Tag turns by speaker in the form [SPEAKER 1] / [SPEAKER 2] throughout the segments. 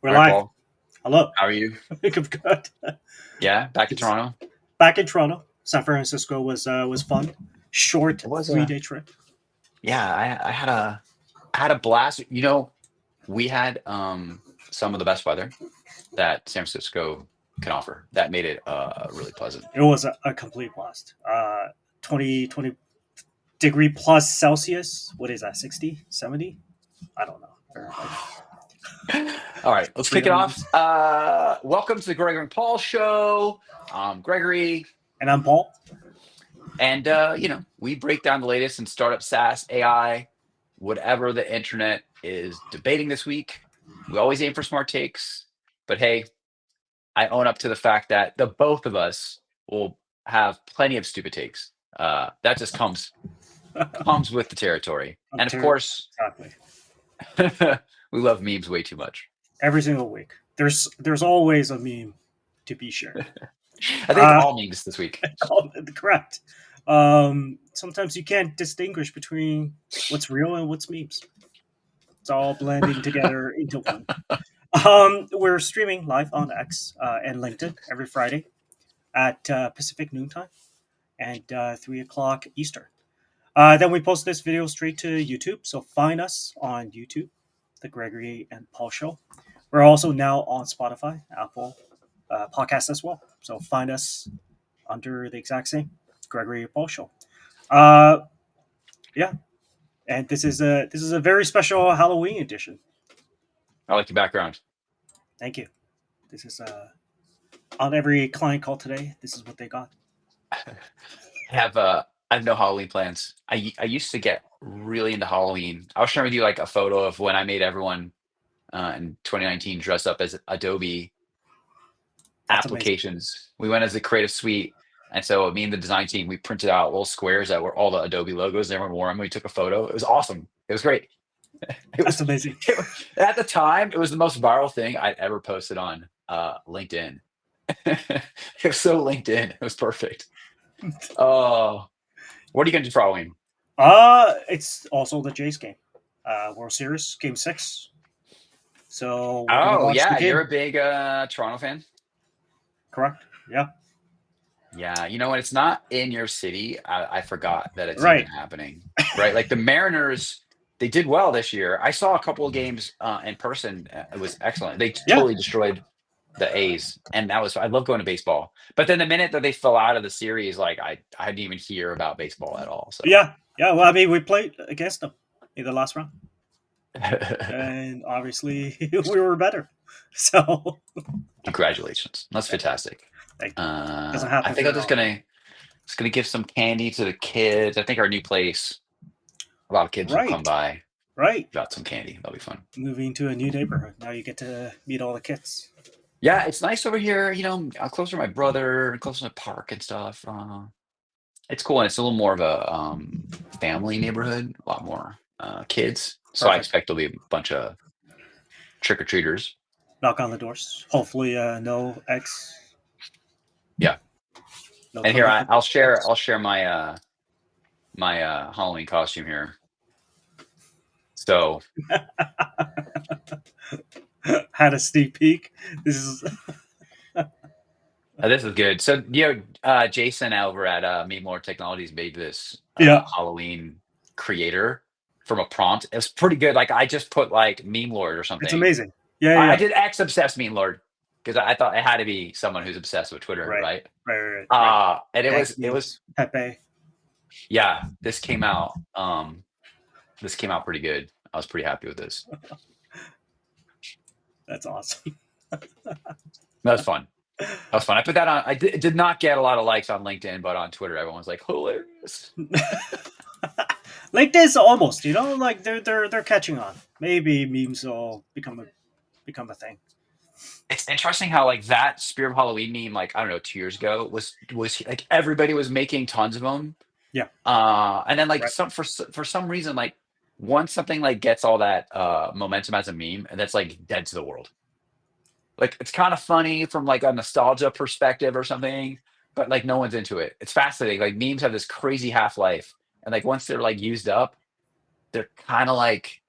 [SPEAKER 1] We're
[SPEAKER 2] All right,
[SPEAKER 1] live.
[SPEAKER 2] Paul.
[SPEAKER 1] Hello.
[SPEAKER 2] How are you?
[SPEAKER 1] I think I'm good.
[SPEAKER 2] Yeah, back in
[SPEAKER 1] It's
[SPEAKER 2] Toronto.
[SPEAKER 1] back in Toronto. San Francisco was fun. Short
[SPEAKER 2] It was
[SPEAKER 1] 3 day trip.
[SPEAKER 2] yeah, I had a blast. We had some of the best weather that San Francisco can offer. That made it really pleasant.
[SPEAKER 1] It was a complete blast. 20 degree plus Celsius. What is that? 60, 70? I don't know. Fahrenheit.
[SPEAKER 2] All right, let's kick it
[SPEAKER 1] Freedom
[SPEAKER 2] off.
[SPEAKER 1] units.
[SPEAKER 2] Welcome to the Gregory and Paul Show. I'm Gregory,
[SPEAKER 1] And I'm Paul.
[SPEAKER 2] and we break down the latest in startup SaaS, AI, whatever the internet is debating this week. We always aim for smart takes, but hey, I own up to the fact that the both of us will have plenty of stupid takes. That just comes with the territory,
[SPEAKER 1] I'm
[SPEAKER 2] and of course,
[SPEAKER 1] exactly.
[SPEAKER 2] we love memes way too much.
[SPEAKER 1] Every single week. There's always a meme to be shared.
[SPEAKER 2] I think
[SPEAKER 1] Uh,
[SPEAKER 2] all memes this week.
[SPEAKER 1] correct. Sometimes you can't distinguish between what's real and what's memes. It's all blending together into one. We're streaming live on X and LinkedIn every Friday at Pacific noontime and 3 o'clock Eastern. Then we post this video straight to YouTube, so find us on YouTube, The Gregory and Paul Show. We're also now on Spotify, Apple Podcasts as well. So find us under the exact same Gregory and Paul Show. Uh, yeah, and this is a very special Halloween edition.
[SPEAKER 2] I like the background.
[SPEAKER 1] Thank you. This is on every client call today. This is what they got.
[SPEAKER 2] I have no Halloween plans. I used to get really into Halloween. I was sharing with you like a photo of when I made everyone in 2019 dress up as Adobe
[SPEAKER 1] That's amazing.
[SPEAKER 2] applications. We went as a creative suite. And so me and the design team, we printed out little squares that were all the Adobe logos. And everyone wore them. We took a photo. It was awesome. It was great. It
[SPEAKER 1] That's
[SPEAKER 2] was
[SPEAKER 1] amazing.
[SPEAKER 2] at the time, it was the most viral thing I'd ever posted on LinkedIn. It was so LinkedIn. It was perfect. Oh, what are you going to do for Halloween?
[SPEAKER 1] It's also the Jays game, World Series Game 6. So we're gonna
[SPEAKER 2] Oh,
[SPEAKER 1] watch the
[SPEAKER 2] yeah. You're
[SPEAKER 1] game.
[SPEAKER 2] a big Toronto fan?
[SPEAKER 1] Correct? Yeah.
[SPEAKER 2] Yeah. You know, when it's not in your city, I forgot that it's even
[SPEAKER 1] Right.
[SPEAKER 2] happening, right? Like the Mariners, they did well this year. I saw a couple of games in person. It was excellent. They
[SPEAKER 1] Yeah.
[SPEAKER 2] totally destroyed the A's, and I love going to baseball. But then the minute that they fell out of the series, like I didn't even hear about baseball at all. So
[SPEAKER 1] Yeah. Yeah. Well, I mean, we played against them in the last round, and obviously we were better. So
[SPEAKER 2] congratulations, that's fantastic.
[SPEAKER 1] thank you. Doesn't happen
[SPEAKER 2] I think I'm
[SPEAKER 1] very
[SPEAKER 2] just
[SPEAKER 1] often.
[SPEAKER 2] gonna give some candy to the kids. I think our new place, a lot of kids will come
[SPEAKER 1] Right.
[SPEAKER 2] by.
[SPEAKER 1] Right.
[SPEAKER 2] Got some candy. That'll be fun.
[SPEAKER 1] Moving to a new neighborhood. Now you get to meet all the kids.
[SPEAKER 2] Yeah, it's nice over here. Closer to my brother, closer to the park and stuff. It's cool, and it's a little more of a family neighborhood. A lot more kids, so I
[SPEAKER 1] Perfect.
[SPEAKER 2] expect there'll be a bunch of trick or treaters.
[SPEAKER 1] Knock on the doors. Hopefully, no X,
[SPEAKER 2] Yeah,
[SPEAKER 1] no
[SPEAKER 2] and here
[SPEAKER 1] Toby.
[SPEAKER 2] I'll share my Halloween costume here. So
[SPEAKER 1] Had a sneak peek. This is
[SPEAKER 2] this is good. So Jason over at Memelord Technologies made this
[SPEAKER 1] yeah.
[SPEAKER 2] Halloween creator from a prompt. It was pretty good. Like I just put like Memelord or
[SPEAKER 1] It's
[SPEAKER 2] something.
[SPEAKER 1] amazing. Yeah. Yeah.
[SPEAKER 2] I
[SPEAKER 1] Yeah.
[SPEAKER 2] did X obsessed Memelord because I thought it had to be someone who's obsessed with Twitter,
[SPEAKER 1] Right.
[SPEAKER 2] right?
[SPEAKER 1] Right.
[SPEAKER 2] And it was
[SPEAKER 1] X
[SPEAKER 2] it was
[SPEAKER 1] memes. Pepe.
[SPEAKER 2] yeah. This came out pretty good. I was pretty happy with this.
[SPEAKER 1] That's awesome.
[SPEAKER 2] That was fun. That was fun. I put that on. Did not get a lot of likes on LinkedIn, but on Twitter, everyone was like, hilarious.
[SPEAKER 1] Like this, almost. Like they're catching on. Maybe memes will become a thing.
[SPEAKER 2] It's interesting how like that Spirit of Halloween meme, like I don't know, 2 years ago was like everybody was making tons of them.
[SPEAKER 1] Yeah.
[SPEAKER 2] And then like
[SPEAKER 1] Right.
[SPEAKER 2] for some reason, like once something like gets all that momentum as a meme, and that's like dead to the world. Like it's kind of funny from like a nostalgia perspective or something, but like no one's into it. It's fascinating. Like memes have this crazy half life, and like once they're like used up, they're kind of like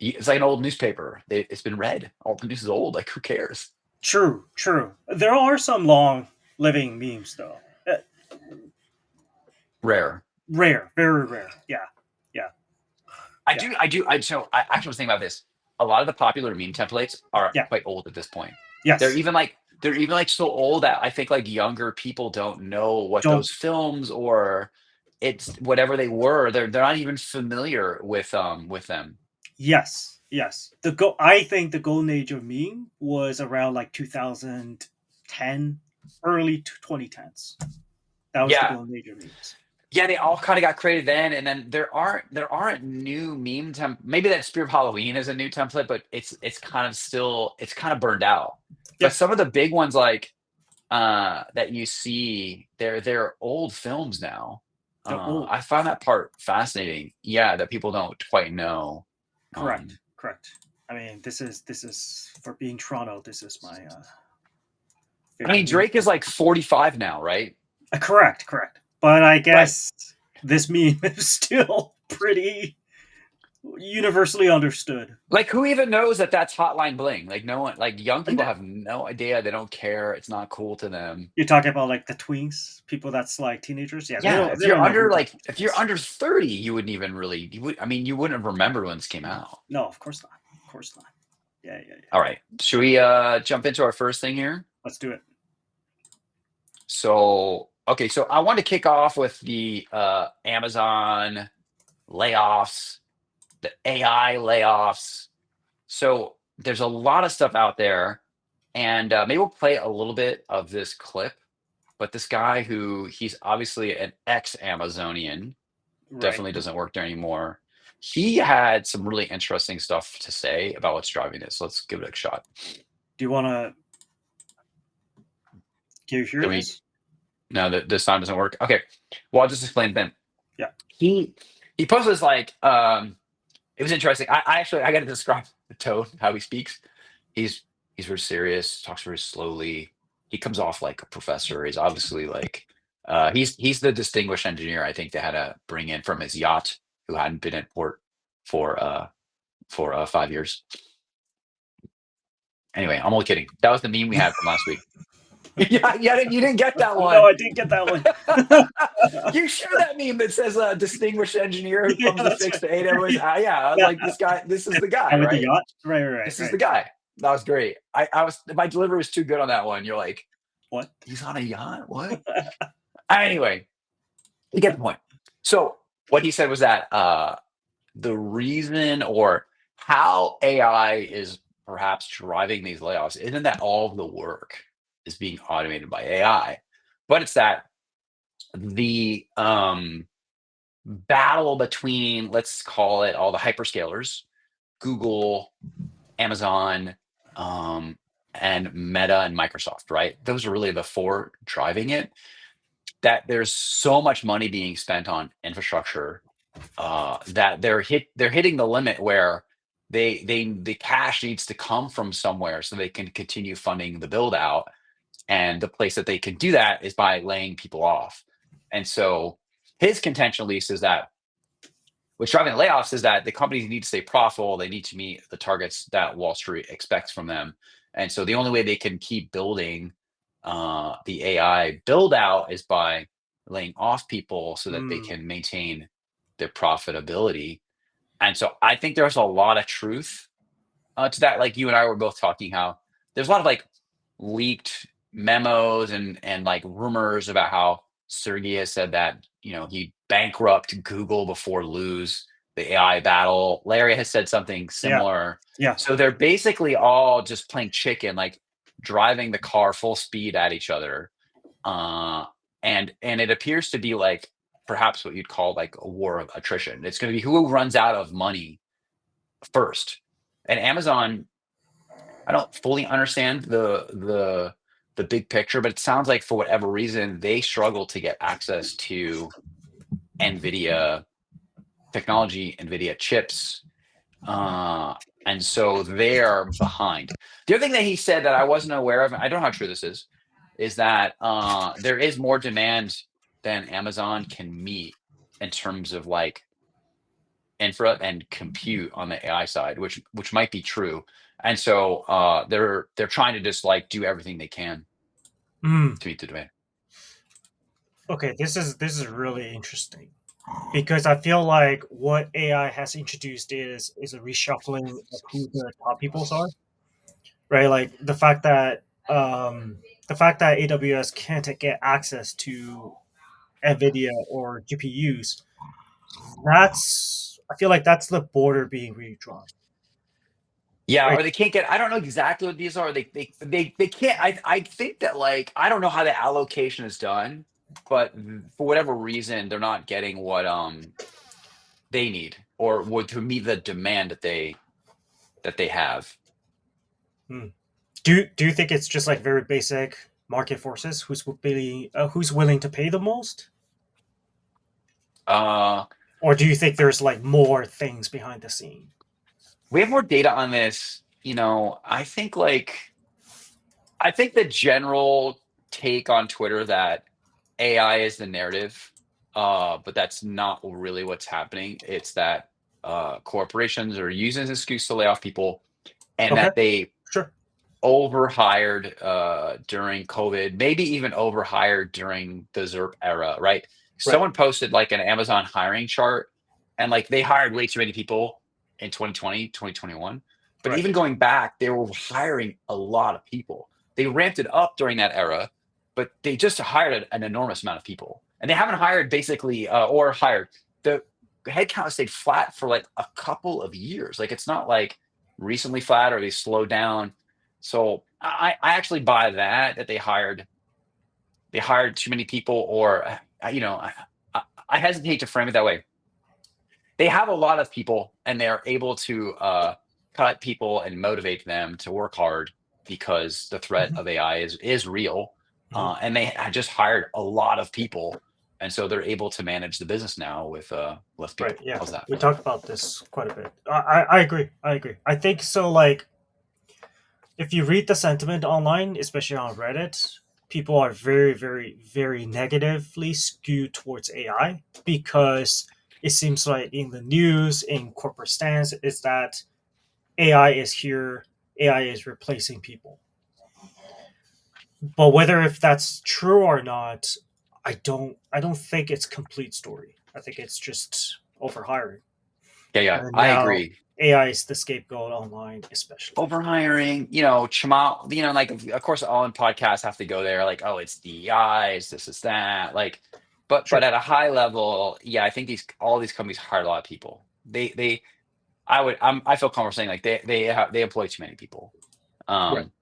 [SPEAKER 2] It's like an old newspaper. It's been read. All the news is old. Like, who cares?
[SPEAKER 1] True, true. There are some long living memes though.
[SPEAKER 2] Rare.
[SPEAKER 1] Rare, very rare. Yeah, yeah, yeah,
[SPEAKER 2] So I actually was thinking about this. A lot of the popular meme templates are
[SPEAKER 1] yeah.
[SPEAKER 2] quite old at this point. They're
[SPEAKER 1] Yes.
[SPEAKER 2] even like they're even like so old that I think like younger people don't know what
[SPEAKER 1] Don't.
[SPEAKER 2] those films or it's whatever they were. They're not even familiar with them.
[SPEAKER 1] Yes, yes. I think the golden age of meme was around like 2010, early 2010s. That was the
[SPEAKER 2] Yeah.
[SPEAKER 1] golden age of memes.
[SPEAKER 2] Yeah, they all kind of got created then, and then there aren't new meme maybe that Spear of Halloween is a new template, but it's kind of still it's kind of burned out. But
[SPEAKER 1] Yeah,
[SPEAKER 2] some of the big ones like that you see, they're old films now.
[SPEAKER 1] the old.
[SPEAKER 2] I find that part fascinating. Yeah, that people don't quite know.
[SPEAKER 1] Correct, correct. I mean, this is for being Toronto. This is my
[SPEAKER 2] I mean,
[SPEAKER 1] favorite meme.
[SPEAKER 2] Drake is like 45 now, right?
[SPEAKER 1] Correct, correct. But I
[SPEAKER 2] Right.
[SPEAKER 1] guess this meme is still pretty universally understood.
[SPEAKER 2] Like, who even knows that that's Hotline Bling? Like, no one, like, young
[SPEAKER 1] And
[SPEAKER 2] people have no idea. They don't care. It's not cool to them.
[SPEAKER 1] you're talking about like the tweens, people that's like teenagers. Yeah, they
[SPEAKER 2] Yeah,
[SPEAKER 1] don't they don't know who the fuck
[SPEAKER 2] if
[SPEAKER 1] it
[SPEAKER 2] you're
[SPEAKER 1] is.
[SPEAKER 2] under 30, you wouldn't even really I mean, you wouldn't have remembered when this came out.
[SPEAKER 1] No, of course not. Of course not. Yeah, yeah, yeah.
[SPEAKER 2] All right. Should we jump into our first thing here?
[SPEAKER 1] Let's do it.
[SPEAKER 2] So, okay, so I want to kick off with the Amazon layoffs, the AI layoffs. So, there's a lot of stuff out there, and maybe we'll play a little bit of this clip. But this guy he's obviously an ex-Amazonian,
[SPEAKER 1] Right.
[SPEAKER 2] definitely doesn't work there anymore. He had some really interesting stuff to say about what's driving this. Let's give it a shot.
[SPEAKER 1] Do you want to? Can you hear
[SPEAKER 2] Can we?
[SPEAKER 1] this?
[SPEAKER 2] No, that this time doesn't work. Okay. Well, I'll just explain then.
[SPEAKER 1] Yeah.
[SPEAKER 2] He he posted this like it was interesting. I got to describe the tone how he speaks. He's he's very serious, talks very slowly. He comes off like a professor. He's obviously like he's the distinguished engineer I think they had to bring in from his yacht who hadn't been at port for 5 years. Anyway, I'm only kidding. That was the meme we had from last week. Yeah, you didn't get that
[SPEAKER 1] No,
[SPEAKER 2] one.
[SPEAKER 1] I didn't get that one.
[SPEAKER 2] You share that meme that says a distinguished engineer who
[SPEAKER 1] Yeah,
[SPEAKER 2] comes to
[SPEAKER 1] that's
[SPEAKER 2] fix
[SPEAKER 1] right.
[SPEAKER 2] the AWS. Yeah, I was
[SPEAKER 1] Yeah,
[SPEAKER 2] like, this guy, this is the guy,
[SPEAKER 1] and with the
[SPEAKER 2] right?
[SPEAKER 1] yacht. Right, right, right,
[SPEAKER 2] This is
[SPEAKER 1] right.
[SPEAKER 2] the guy. That was great. I was my delivery was too good on that one. You're like,
[SPEAKER 1] What?
[SPEAKER 2] he's on a yacht? What? Anyway, you get the point. So what he said was that the reason or how AI is perhaps driving these layoffs isn't that all of the work is being automated by AI, but it's that the battle between, let's call it all the hyperscalers, Google, Amazon, um, and Meta and Microsoft, right? Those are really the four driving it. That there's so much money being spent on infrastructure that they're hitting the limit where the cash needs to come from somewhere so they can continue funding the build out. And the place that they can do that is by laying people off. And so his contention, at least, is that what's driving the layoffs is that the companies need to stay profitable. They need to meet the targets that Wall Street expects from them. And so the only way they can keep building the AI build out is by laying off people so that they
[SPEAKER 1] Mm,
[SPEAKER 2] can maintain their profitability. And so I think there's a lot of truth to that. Like you and I were both talking how there's a lot of like leaked memos and like rumors about how Sergey has said that he bankrupt Google before lose the AI battle. Larry has said something
[SPEAKER 1] yeah,
[SPEAKER 2] similar.
[SPEAKER 1] yeah.
[SPEAKER 2] So they're basically all just playing chicken, like driving the car full speed at each other. Uh, and it appears to be like perhaps what you'd call like a war of attrition. It's going to be who runs out of money first. And Amazon, I don't fully understand the big picture, but it sounds like for whatever reason they struggle to get access to Nvidia technology, Nvidia chips, uh, and so they're behind. The other thing that he said that I wasn't aware of, and I don't know how true this is that there is more demand than Amazon can meet in terms of like infra and compute on the AI side, which might be true. And so they're trying to just like do everything they can
[SPEAKER 1] Mm.
[SPEAKER 2] to meet the demand.
[SPEAKER 1] Okay, this is really interesting because I feel like what AI has introduced is a reshuffling of who the top peoples are, right? Like the fact that AWS can't get access to Nvidia or GPUs, that's I feel like that's the border being redrawn,
[SPEAKER 2] Yeah,
[SPEAKER 1] right?
[SPEAKER 2] or they can't get. I don't know exactly what these are. They can't. I think that like I don't know how the allocation is done, but for whatever reason, they're not getting what they need or would to meet the demand that they have.
[SPEAKER 1] Hmm. Do you think it's just like very basic market forces who's willing to pay the most,
[SPEAKER 2] Uh,
[SPEAKER 1] or do you think there's like more things behind the scene?
[SPEAKER 2] we have more data on this. I think the general take on Twitter that AI is the narrative, but that's not really what's happening. It's that corporations are using this excuse to lay off people, and
[SPEAKER 1] Okay,
[SPEAKER 2] that they
[SPEAKER 1] sure.
[SPEAKER 2] overhired during COVID, maybe even overhired during the ZERP era, right?
[SPEAKER 1] Right,
[SPEAKER 2] Someone posted like an Amazon hiring chart, and like they hired way too many people in 2020, 2021. But
[SPEAKER 1] right.
[SPEAKER 2] even going back, they were hiring a lot of people. They ramped it up during that era, but they just hired an enormous amount of people. And they haven't hired basically, or hired. The headcount has stayed flat for like a couple of years. Like it's not like recently flat or they slowed down. So I actually buy that they hired too many people, or I hesitate to frame it that way. They have a lot of people, and they're able to cut people and motivate them to work hard because the threat
[SPEAKER 1] Mhm,
[SPEAKER 2] of AI is real,
[SPEAKER 1] mhm.
[SPEAKER 2] and they had just hired a lot of people, and so they're able to manage the business now with less
[SPEAKER 1] Right,
[SPEAKER 2] people.
[SPEAKER 1] yeah.
[SPEAKER 2] How's that?
[SPEAKER 1] We talked about this quite a bit. I agree. I agree. I think so. Like, if you read the sentiment online, especially on Reddit, people are very, very, very negatively skewed towards AI because it seems like in the news, in corporate stance, is that AI is here, AI is replacing people. But whether if that's true or not, I don't think it's complete story. I think it's just overhiring.
[SPEAKER 2] Yeah, yeah,
[SPEAKER 1] And
[SPEAKER 2] I
[SPEAKER 1] now
[SPEAKER 2] agree.
[SPEAKER 1] AI is the scapegoat online, especially.
[SPEAKER 2] Overhiring, Chama, like of course all in podcasts have to go there, like, oh, it's DEI, it's this, is that, like, but
[SPEAKER 1] Sure.
[SPEAKER 2] at a high level, yeah, I think these all these companies hire a lot of people. I feel comfortable saying like they employ too many people.
[SPEAKER 1] Right.
[SPEAKER 2] Um,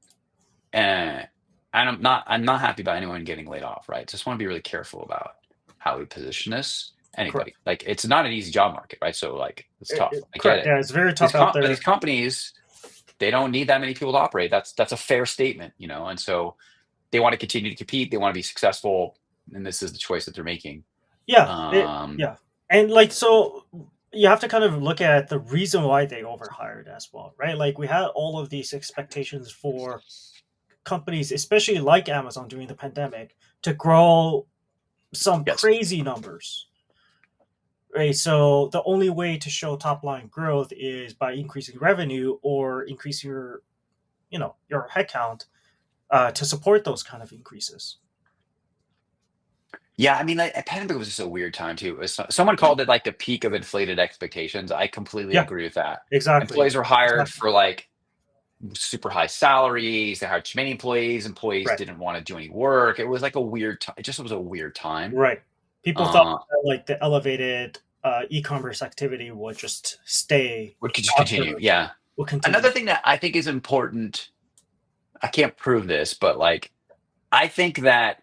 [SPEAKER 2] and I'm not happy about anyone getting laid off, right? Just want to be really careful about how we position this.
[SPEAKER 1] Correct.
[SPEAKER 2] Anybody, like, it's not an easy job market, right? So like it's tough. I get
[SPEAKER 1] Correct.
[SPEAKER 2] it.
[SPEAKER 1] Yeah, it's very tough out
[SPEAKER 2] But these
[SPEAKER 1] there.
[SPEAKER 2] companies, they don't need that many people to operate. That's a fair statement. And so they want to continue to compete. They want to be successful, and this is the choice that they're making.
[SPEAKER 1] Yeah.
[SPEAKER 2] Um,
[SPEAKER 1] Yeah. And like so you have to kind of look at the reason why they overhired as well, right? Like we had all of these expectations for companies, especially like Amazon during the pandemic, to grow some
[SPEAKER 2] yes,
[SPEAKER 1] crazy numbers. Right. So the only way to show top line growth is by increasing revenue or increasing your headcount to support those kind of increases.
[SPEAKER 2] yeah. I mean, like, pandemic was just a weird time too. It was someone called it like the peak of inflated expectations. I completely
[SPEAKER 1] Yeah,
[SPEAKER 2] agree with that.
[SPEAKER 1] exactly.
[SPEAKER 2] Employees were hired
[SPEAKER 1] Exactly.
[SPEAKER 2] for like super high salaries. They hired too many employees. Employees
[SPEAKER 1] Right.
[SPEAKER 2] didn't want to do any work. It was like a weird time. It just was a weird time.
[SPEAKER 1] Right. People thought
[SPEAKER 2] Uh,
[SPEAKER 1] that like the elevated e-commerce activity would just stay
[SPEAKER 2] would could just
[SPEAKER 1] after
[SPEAKER 2] continue. Yeah.
[SPEAKER 1] will continue.
[SPEAKER 2] Another thing that I think is important, I can't prove this, but like I think that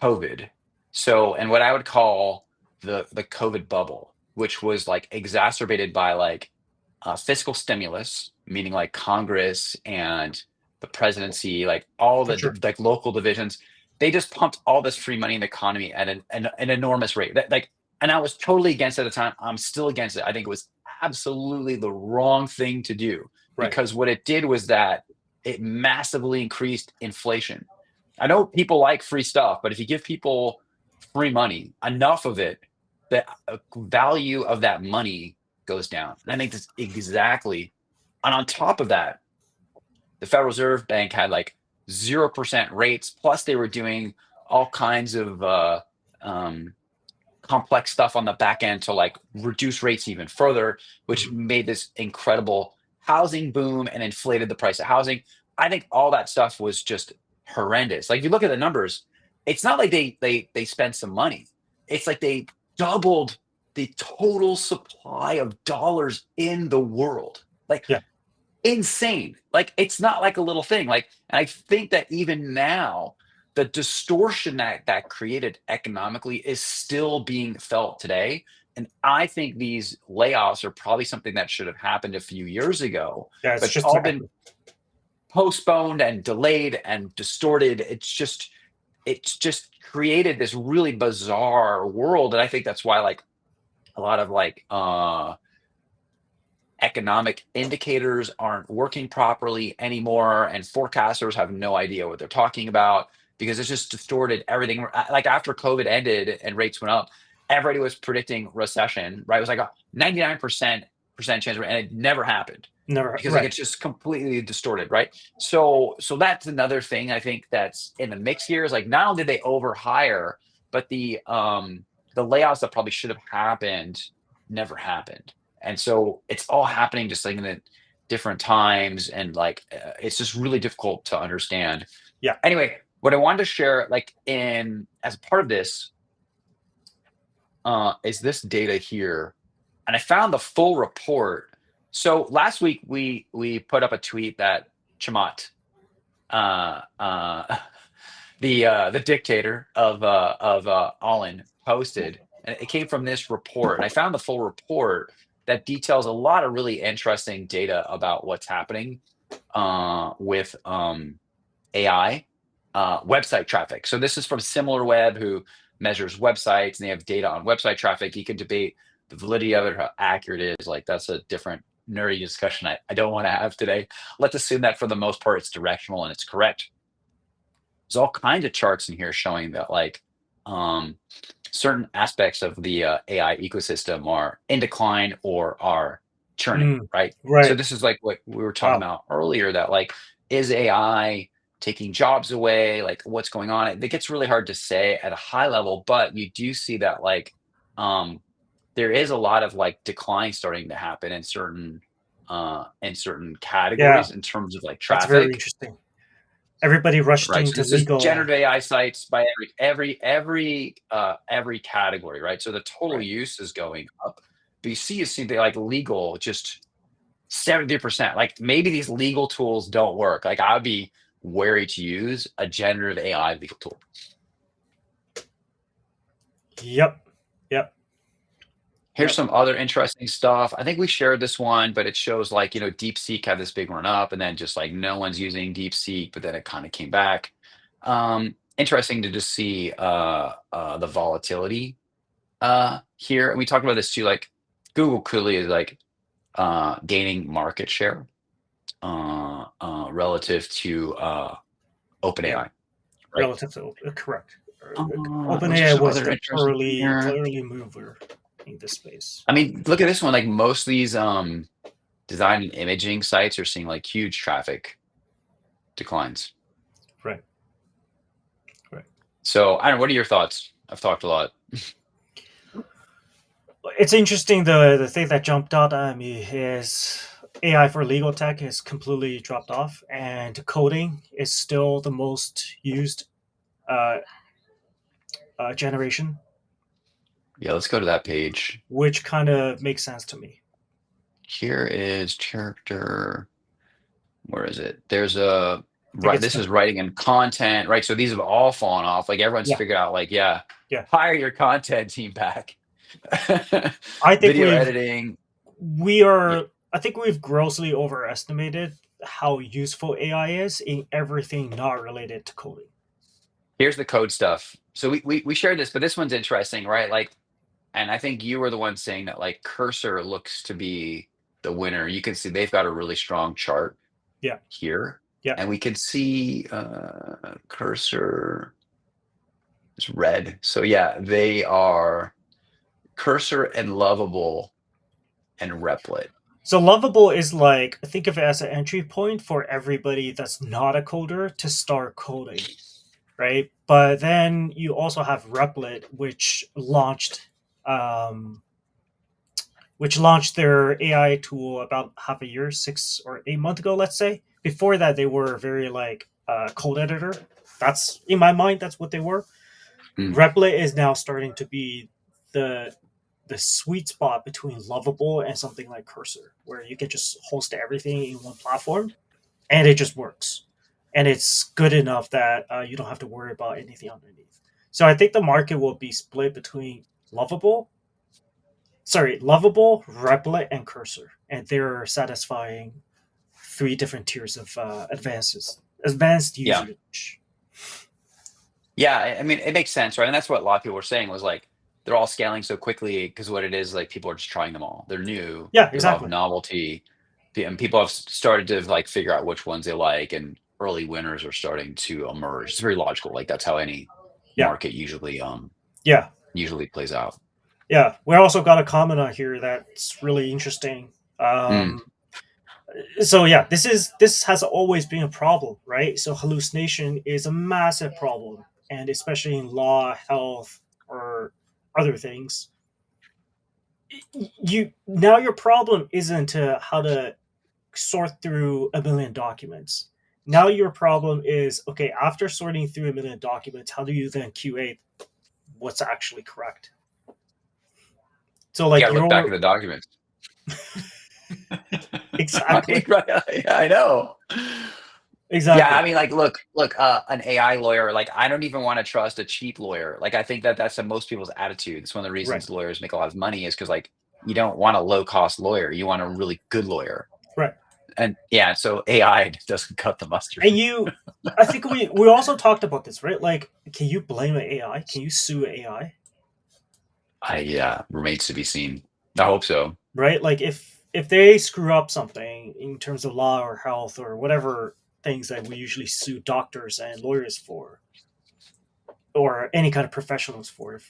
[SPEAKER 2] COVID, and what I would call the COVID bubble, which was like exacerbated by like fiscal stimulus, meaning like Congress and the presidency, like all
[SPEAKER 1] For
[SPEAKER 2] the
[SPEAKER 1] sure.
[SPEAKER 2] like local divisions, they just pumped all this free money in the economy at an enormous rate. And I was totally against it at the time. I'm still against it. I think it was absolutely the wrong thing to do
[SPEAKER 1] Right.
[SPEAKER 2] because what it did was that it massively increased inflation. I know people like free stuff, but if you give people free money, enough of it, the value of that money goes down. And I think that's exactly, and on top of that, the Federal Reserve Bank had like 0% rates, plus they were doing all kinds of um, complex stuff on the back end to like reduce rates even further, which
[SPEAKER 1] Mhm.
[SPEAKER 2] made this incredible housing boom and inflated the price of housing. I think all that stuff was just horrendous. Like if you look at the numbers, it's not like they spent some money. It's like they doubled the total supply of dollars in the world. Like
[SPEAKER 1] Yeah,
[SPEAKER 2] insane. Like it's not like a little thing. Like, and I think that even now, the distortion that created economically is still being felt today. And I think these layoffs are probably something that should have happened a few years ago,
[SPEAKER 1] yeah,
[SPEAKER 2] but
[SPEAKER 1] it's
[SPEAKER 2] it's
[SPEAKER 1] just
[SPEAKER 2] all been
[SPEAKER 1] happening.
[SPEAKER 2] postponed and delayed and distorted. It's just created this really bizarre world. And I think that's why like a lot of like economic indicators aren't working properly anymore, and forecasters have no idea what they're talking about because it's just distorted everything. Like after COVID ended and rates went up, everybody was predicting recession, right? It was like a 99% chance, and it never happened
[SPEAKER 1] Never,
[SPEAKER 2] because like
[SPEAKER 1] right.
[SPEAKER 2] it's just completely distorted, right? So that's another thing I think that's in the mix here is like not only did they overhire, but the layoffs that probably should have happened never happened. And so it's all happening just like in the different times, and like it's just really difficult to understand.
[SPEAKER 1] Yeah.
[SPEAKER 2] Anyway, what I wanted to share like in as part of this is this data here, and I found the full report. So last week we put up a tweet that Chamath, uh, uh, the dictator of Olin, posted, and it came from this report. And I found the full report that details a lot of really interesting data about what's happening with AI website traffic. So this is from SimilarWeb, who measures websites, and they have data on website traffic. You can debate the validity of it, how accurate it is. Like that's a different nerdy discussion I don't want to have today. Let's assume that for the most part it's directional and it's correct. There's all kinds of charts in here showing that like um, certain aspects of the AI ecosystem are in decline or are churning,
[SPEAKER 1] Mm,
[SPEAKER 2] right? So
[SPEAKER 1] right.
[SPEAKER 2] this is like what we were talking
[SPEAKER 1] Wow.
[SPEAKER 2] about earlier, that like, is AI taking jobs away? Like what's going on? It gets really hard to say at a high level, but you do see that like um, there is a lot of like decline starting to happen in certain
[SPEAKER 1] Yeah,
[SPEAKER 2] categories in terms of like
[SPEAKER 1] that's very
[SPEAKER 2] traffic.
[SPEAKER 1] interesting. Everybody rushed
[SPEAKER 2] Right, so
[SPEAKER 1] into
[SPEAKER 2] this is
[SPEAKER 1] legal.
[SPEAKER 2] generative AI sites by every category, right? So the total
[SPEAKER 1] Right.
[SPEAKER 2] use is going up, but you see something like legal, just 70%. Like maybe these legal tools don't work. Like I would be wary to use a generative AI legal tool.
[SPEAKER 1] Yep. Yep.
[SPEAKER 2] Here's
[SPEAKER 1] Yep.
[SPEAKER 2] some other interesting stuff. I think we shared this one, but it shows like, DeepSeek had this big run up and then just like no one's using DeepSeek, but then it kind of came back. Interesting to just see the volatility here. And we talked about this too, like Google clearly is like gaining market share relative to
[SPEAKER 1] Yeah.
[SPEAKER 2] OpenAI, right?
[SPEAKER 1] Relative to correct.
[SPEAKER 2] Was there
[SPEAKER 1] OpenAI
[SPEAKER 2] some
[SPEAKER 1] was
[SPEAKER 2] other
[SPEAKER 1] the
[SPEAKER 2] interesting thing here?
[SPEAKER 1] early mover in this space.
[SPEAKER 2] I mean, look at this one. Like most of these design and imaging sites are seeing like huge traffic declines.
[SPEAKER 1] Right. Right.
[SPEAKER 2] So I don't know. What are your thoughts? I've talked a lot.
[SPEAKER 1] It's interesting. The thing that jumped out at me is AI for legal tech has completely dropped off, and coding is still the most used uh, generation,
[SPEAKER 2] Yeah, let's go to that page.
[SPEAKER 1] which kind of makes sense to me.
[SPEAKER 2] Here is character. Where is it? There's a
[SPEAKER 1] I think
[SPEAKER 2] right.
[SPEAKER 1] it's
[SPEAKER 2] This is writing and content, right? So these have all fallen off. Like everyone's
[SPEAKER 1] yeah,
[SPEAKER 2] figured out, like, yeah,
[SPEAKER 1] yeah.
[SPEAKER 2] hire your content team back.
[SPEAKER 1] I think
[SPEAKER 2] Video
[SPEAKER 1] we've
[SPEAKER 2] editing.
[SPEAKER 1] we
[SPEAKER 2] Yeah.
[SPEAKER 1] are. I think we've grossly overestimated how useful AI is in everything not related to coding.
[SPEAKER 2] Here's the code stuff. So we shared this, but this one's interesting, right? Like, and I think you were the one saying that like cursor looks to be the winner. You can see they've got a really strong chart
[SPEAKER 1] Yeah,
[SPEAKER 2] here,
[SPEAKER 1] yeah,
[SPEAKER 2] and we can see cursor is red. So yeah, they are cursor and Lovable and Replit?
[SPEAKER 1] So Lovable is like, think of it as an entry point for everybody that's not a coder to start coding, right? But then you also have Replit, um, which launched their AI tool about half a year, 6 or 8 months ago, let's say. Before that, they were very like code editor. That's in my mind, that's what they were.
[SPEAKER 2] Mm.
[SPEAKER 1] Replit is now starting to be the the sweet spot between Lovable and something like Cursor, where you can just host everything in one platform and it just works. And it's good enough that you don't have to worry about anything underneath. So I think the market will be split between Lovable, Replit, and Cursor, and they're satisfying three different tiers of advanced
[SPEAKER 2] Yeah.
[SPEAKER 1] usage.
[SPEAKER 2] Yeah, I mean, it makes sense, right? And that's what a lot of people were saying was like they're all scaling so quickly because what it is like people are just trying them all. They're new.
[SPEAKER 1] Yeah,
[SPEAKER 2] There's a lot of
[SPEAKER 1] exactly.
[SPEAKER 2] novelty, and people have started to like figure out which ones they like, and early winners are starting to emerge. It's very logical. Like that's how any
[SPEAKER 1] Yeah,
[SPEAKER 2] market
[SPEAKER 1] yeah,
[SPEAKER 2] usually plays out.
[SPEAKER 1] yeah. We also got a comment on here that's really interesting.
[SPEAKER 2] Mm,
[SPEAKER 1] So yeah, this has always been a problem, right? So hallucination is a massive problem, and especially in law, health, or other things. You now your problem isn't how to sort through a million documents. Now your problem is okay. After sorting through a million documents, how do you then QA what's actually correct? So
[SPEAKER 2] you
[SPEAKER 1] like
[SPEAKER 2] gotta look back at
[SPEAKER 1] your
[SPEAKER 2] the documents.
[SPEAKER 1] exactly,
[SPEAKER 2] Right, yeah, I know. Yeah, I
[SPEAKER 1] exactly,
[SPEAKER 2] mean, like, look, an AI lawyer, like, I don't even wanna trust a cheap lawyer. Like, I think that that's most people's attitude. It's one of the
[SPEAKER 1] right,
[SPEAKER 2] reasons lawyers make a lot of money is because like, you don't want a low-cost lawyer, you want a really good lawyer.
[SPEAKER 1] right.
[SPEAKER 2] And, yeah, so AI doesn't cut the mustard.
[SPEAKER 1] And I think we also talked about this, right? Like, can you blame an AI? Can you sue AI?
[SPEAKER 2] Yeah, remains to be seen. I hope so.
[SPEAKER 1] Right? Like, if they screw up something in terms of law or health or whatever things that we usually sue doctors and lawyers for, or any kind of professionals for,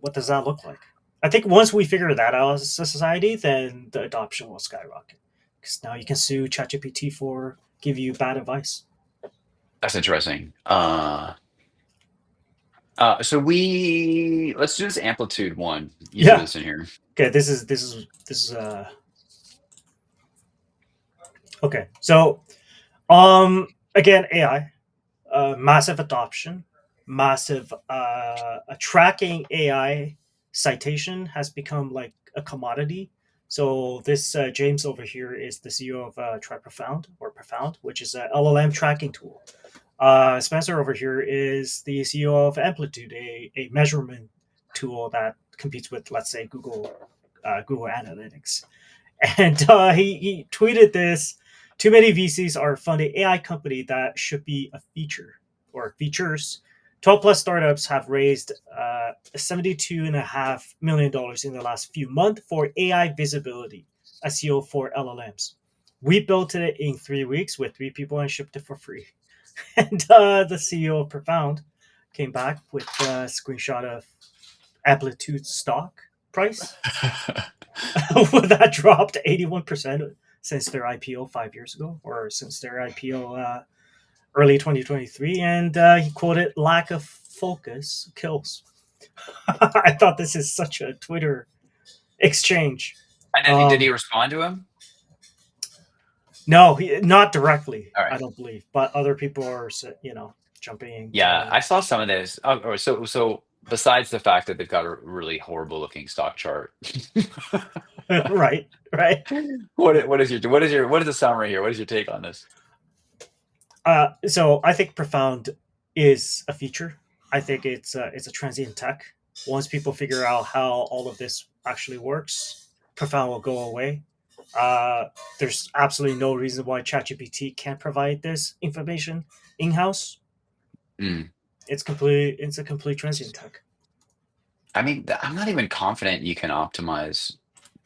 [SPEAKER 1] what does that look like? I think once we figure that out as a society, then the adoption will skyrocket. Because now you can sue ChatGPT for give you bad advice.
[SPEAKER 2] That's interesting. So let's do this Amplitude one. You threw
[SPEAKER 1] Yeah.
[SPEAKER 2] this in here.
[SPEAKER 1] Okay. This is okay. So again, AI, massive adoption, massive tracking AI citation has become like a commodity. So this James over here is the CEO of Try Profound or Profound, which is a LLM tracking tool. Spencer over here is the CEO of Amplitude, a measurement tool that competes with, let's say, Google Analytics. And he tweeted this: too many VCs are funding AI company that should be a feature or features. 12 plus startups have raised $72.5 million in the last few months for AI visibility, SEO for LLMs. We built it in 3 weeks with 3 people and shipped it for free. And the CEO of Profound came back with a screenshot of Amplitude stock price. That dropped 81% since their IPO 5 years ago, or since their IPO early 2023. And he quoted, "Lack of focus kills." I thought this is such a Twitter exchange.
[SPEAKER 2] And then did he
[SPEAKER 1] Um,
[SPEAKER 2] respond to him?
[SPEAKER 1] no, not directly,
[SPEAKER 2] All
[SPEAKER 1] I
[SPEAKER 2] right.
[SPEAKER 1] don't believe, but other people are, jumping in,
[SPEAKER 2] Yeah,
[SPEAKER 1] telling
[SPEAKER 2] I saw some of this. So besides the fact that they've got a really horrible looking stock chart,
[SPEAKER 1] right, right.
[SPEAKER 2] what is the summary here? What is your take on this?
[SPEAKER 1] So I think Profound is a feature. I think it's a transient tech. Once people figure out how all of this actually works, Profound will go away. Uh, there's absolutely no reason why ChatGPT can't provide this information in house.
[SPEAKER 2] Mm.
[SPEAKER 1] It's a complete transient tech.
[SPEAKER 2] I mean, I'm not even confident you can optimize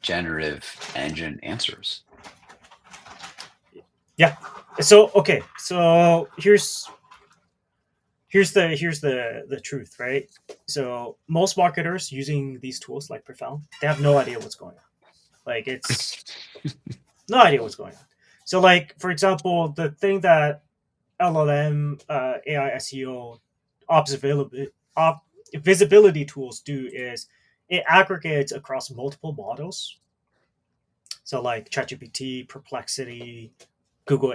[SPEAKER 2] generative engine answers.
[SPEAKER 1] Yeah. So okay. So here's the truth, right? So most marketers using these tools like Profound, they have no idea what's going on. Like it's no idea what's going on. So like for example, the thing that LLM AI SEO observability visibility tools do is it aggregates across multiple models. So like ChatGPT, Perplexity, Google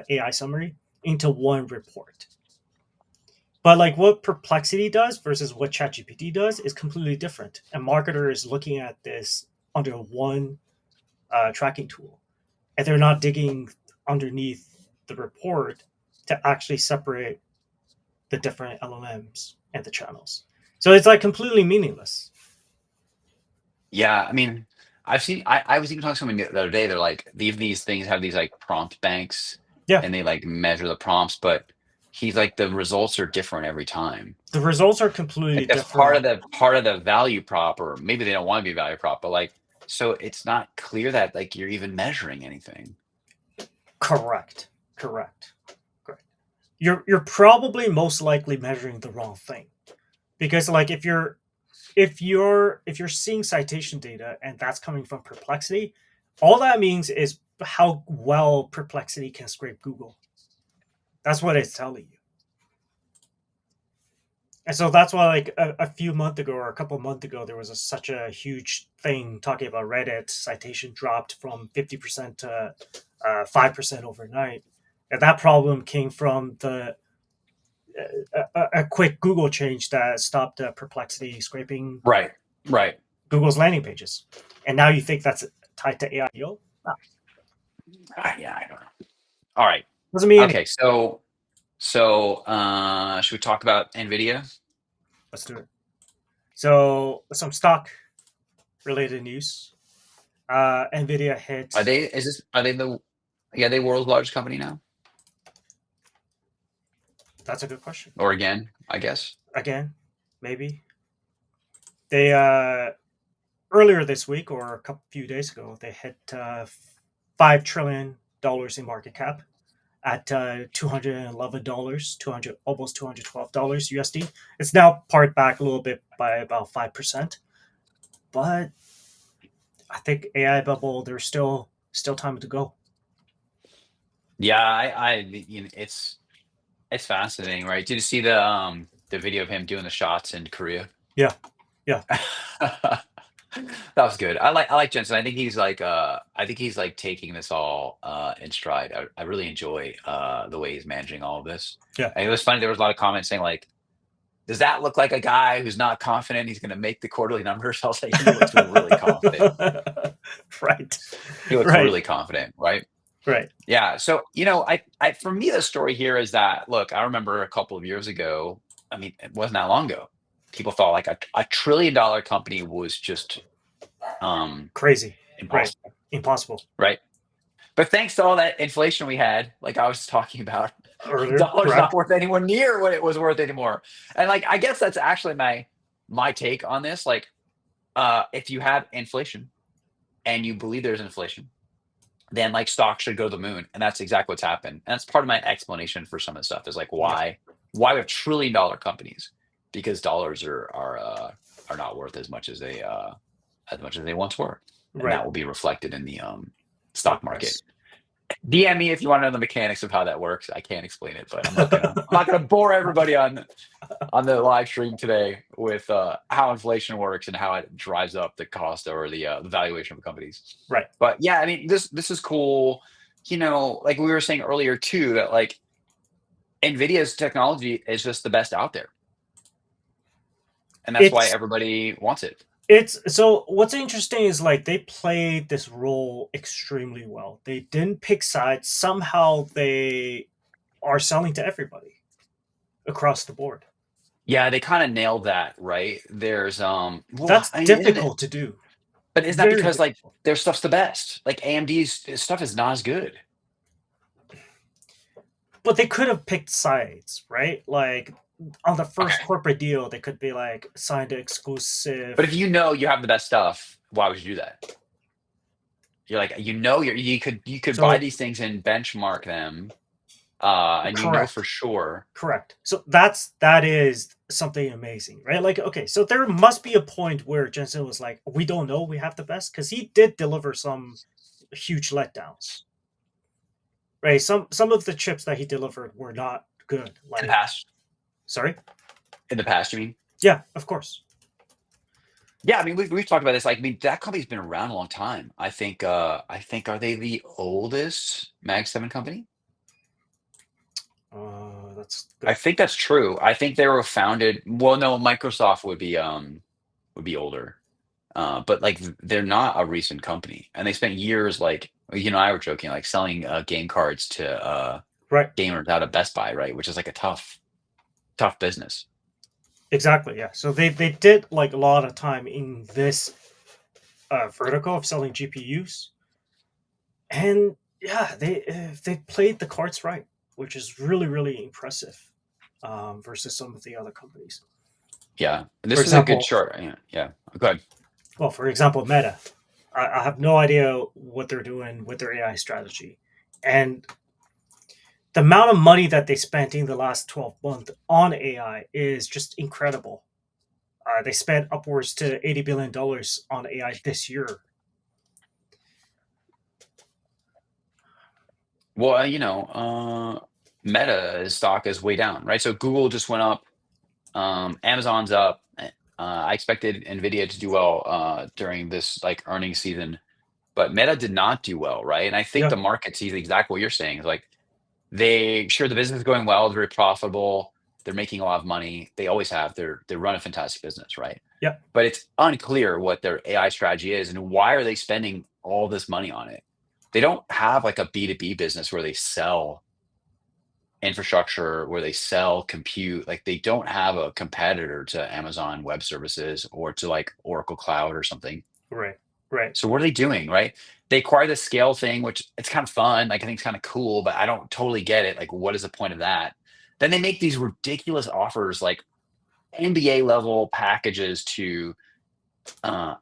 [SPEAKER 1] AI summary into one report. But like what Perplexity does versus what ChatGPT does is completely different. And marketers looking at this under one tracking tool, and they're not digging underneath the report to actually separate the different LLMs and the channels. So it's like completely meaningless.
[SPEAKER 2] Yeah, I mean, I was even talking to someone the other day, they're like, these things have these, like, prompt banks,
[SPEAKER 1] Yeah,
[SPEAKER 2] and they, like, measure the prompts, but he's like, "The results are different every time."
[SPEAKER 1] the results are completely
[SPEAKER 2] Like, that's part of
[SPEAKER 1] different.
[SPEAKER 2] the value prop, or maybe they don't wanna be value prop, but, like, so it's not clear that, like, you're even measuring anything.
[SPEAKER 1] Correct. Correct. Correct. You're probably most likely measuring the wrong thing. Because like if you're seeing citation data and that's coming from Perplexity, all that means is how well Perplexity can scrape Google. That's what it's telling you. And so that's why, like a few months ago or a couple months ago, there was such a huge thing talking about Reddit citation dropped from 50% to 5% overnight, and that problem came from a quick Google change that stopped Perplexity scraping
[SPEAKER 2] Right. Right.
[SPEAKER 1] Google's landing pages. And now you think that's tied to AI? No,
[SPEAKER 2] Yeah, I don't know. Alright.
[SPEAKER 1] doesn't mean anything.
[SPEAKER 2] Okay, should we talk about Nvidia?
[SPEAKER 1] Let's do it. So some stock related news. Nvidia hit.
[SPEAKER 2] Are they the yeah, they world's largest company now?
[SPEAKER 1] That's a good question.
[SPEAKER 2] Or again, I guess?
[SPEAKER 1] Again, maybe they earlier this week or a couple few days ago they hit $5 trillion in market cap at $211, 200 almost $212 USD. It's now pared back a little bit by about 5%, but I think AI bubble. There's still time to go.
[SPEAKER 2] Yeah, you know, it's fascinating, right? Did you see the video of him doing the shots in Korea?
[SPEAKER 1] Yeah, yeah,
[SPEAKER 2] That was good. I like Jensen. I think he's like taking this all in stride. I really enjoy the way he's managing all of this.
[SPEAKER 1] yeah.
[SPEAKER 2] And it was funny, there was a lot of comments saying like, does that look like a guy who's not confident he's gonna make the quarterly numbers? I was like, he looks really confident.
[SPEAKER 1] Right,
[SPEAKER 2] He looks
[SPEAKER 1] right,
[SPEAKER 2] really confident, right?
[SPEAKER 1] right.
[SPEAKER 2] Yeah. So, I for me, the story here is that, look, I remember a couple of years ago, I mean, it wasn't that long ago. People thought like a $1 trillion company was just
[SPEAKER 1] Crazy. Right.
[SPEAKER 2] impossible,
[SPEAKER 1] Impossible.
[SPEAKER 2] right? But thanks to all that inflation we had, like I was talking about,
[SPEAKER 1] Earlier,
[SPEAKER 2] dollar's not
[SPEAKER 1] correct.
[SPEAKER 2] worth anywhere near what it was worth anymore. And like, I guess that's actually my take on this. Like, if you have inflation and you believe there's inflation, then like stocks should go to the moon. And that's exactly what's happened. And that's part of my explanation for some of the stuff is like
[SPEAKER 1] Yeah.
[SPEAKER 2] why we have $1 trillion companies, because dollars are not worth as much as they once were. And
[SPEAKER 1] Right.
[SPEAKER 2] that will be reflected in the
[SPEAKER 1] Stock
[SPEAKER 2] stock market.
[SPEAKER 1] price.
[SPEAKER 2] DM me if you want to know the mechanics of how that works. I can't explain it, but I'm not gonna bore everybody on the live stream today with how inflation works and how it drives up the cost or the valuation of companies.
[SPEAKER 1] Right.
[SPEAKER 2] But yeah, I mean, this is cool. Like we were saying earlier too, that like Nvidia's technology is just the best out there, and that's why
[SPEAKER 1] It's
[SPEAKER 2] everybody wants it.
[SPEAKER 1] it's so what's interesting is like they played this role extremely well. They didn't pick sides. Somehow they are selling to everybody across the board.
[SPEAKER 2] Yeah, they kind of nailed that, right? There's well,
[SPEAKER 1] That's
[SPEAKER 2] I mean, isn't it?
[SPEAKER 1] difficult to do.
[SPEAKER 2] But isn't that
[SPEAKER 1] Very
[SPEAKER 2] because like
[SPEAKER 1] difficult.
[SPEAKER 2] their stuff's the best? Like AMD's stuff is not as good.
[SPEAKER 1] But they could have picked sides, right? Like on the
[SPEAKER 2] Okay.
[SPEAKER 1] first corporate deal, they could be like signed an
[SPEAKER 2] But if
[SPEAKER 1] exclusive.
[SPEAKER 2] you know you have the best stuff, why would you do that? You're like, you could buy
[SPEAKER 1] So
[SPEAKER 2] these things and benchmark them, and you know
[SPEAKER 1] Correct.
[SPEAKER 2] for sure.
[SPEAKER 1] Correct. So that is something amazing, right? Like, okay, so there must be a point where Jensen was like, "We don't know, we have the best," because he did deliver some huge letdowns, right? Some of the chips that he delivered were not good.
[SPEAKER 2] In the
[SPEAKER 1] Like,
[SPEAKER 2] past,
[SPEAKER 1] sorry,
[SPEAKER 2] you mean?
[SPEAKER 1] yeah, of course.
[SPEAKER 2] Yeah, I mean, we've talked about this. Like, I mean, that company's been around a long time. I think are they the oldest Mag 7 company?
[SPEAKER 1] That's
[SPEAKER 2] I
[SPEAKER 1] good.
[SPEAKER 2] think that's true. I think they were founded. Well, no, Microsoft would be older. But like they're not a recent company, and they spent years like I were joking like selling game cards to
[SPEAKER 1] Right.
[SPEAKER 2] gamers out of Best Buy, right? Which is like a tough business.
[SPEAKER 1] Exactly. Yeah. So they did like a lot of time in this vertical of selling GPUs, and yeah, they played the cards right, which is really impressive versus some of the other companies.
[SPEAKER 2] Yeah,
[SPEAKER 1] For
[SPEAKER 2] this is a good
[SPEAKER 1] example,
[SPEAKER 2] chart. Yeah, yeah. Go ahead.
[SPEAKER 1] well, for example, Meta. I have no idea what they're doing with their AI strategy, and the amount of money that they spent in the last 12 months on AI is just incredible. They spent upwards to $80 billion on AI this year.
[SPEAKER 2] Well, Meta's stock is way down, right? So Google just went up. Amazon's up. I expected Nvidia to do well during this like earnings season, but Meta did not do well, right? And I think
[SPEAKER 1] Yeah,
[SPEAKER 2] the market sees exactly what you're saying. Is like the business is going well, they're very profitable, they're making a lot of money. They always have. They run a fantastic business, right?
[SPEAKER 1] yeah,
[SPEAKER 2] But it's unclear what their AI strategy is and why are they spending all this money on it. They don't have like a B2B business where they sell infrastructure, where they sell compute. Like they don't have a competitor to Amazon Web Services or to like Oracle Cloud or something.
[SPEAKER 1] right, right.
[SPEAKER 2] So what are they doing, right? They acquire the scale thing, which it's kind of fun. Like I think it's kind of cool, but I don't totally get it. Like, what is the point of that? Then they make these ridiculous offers, like NBA level packages to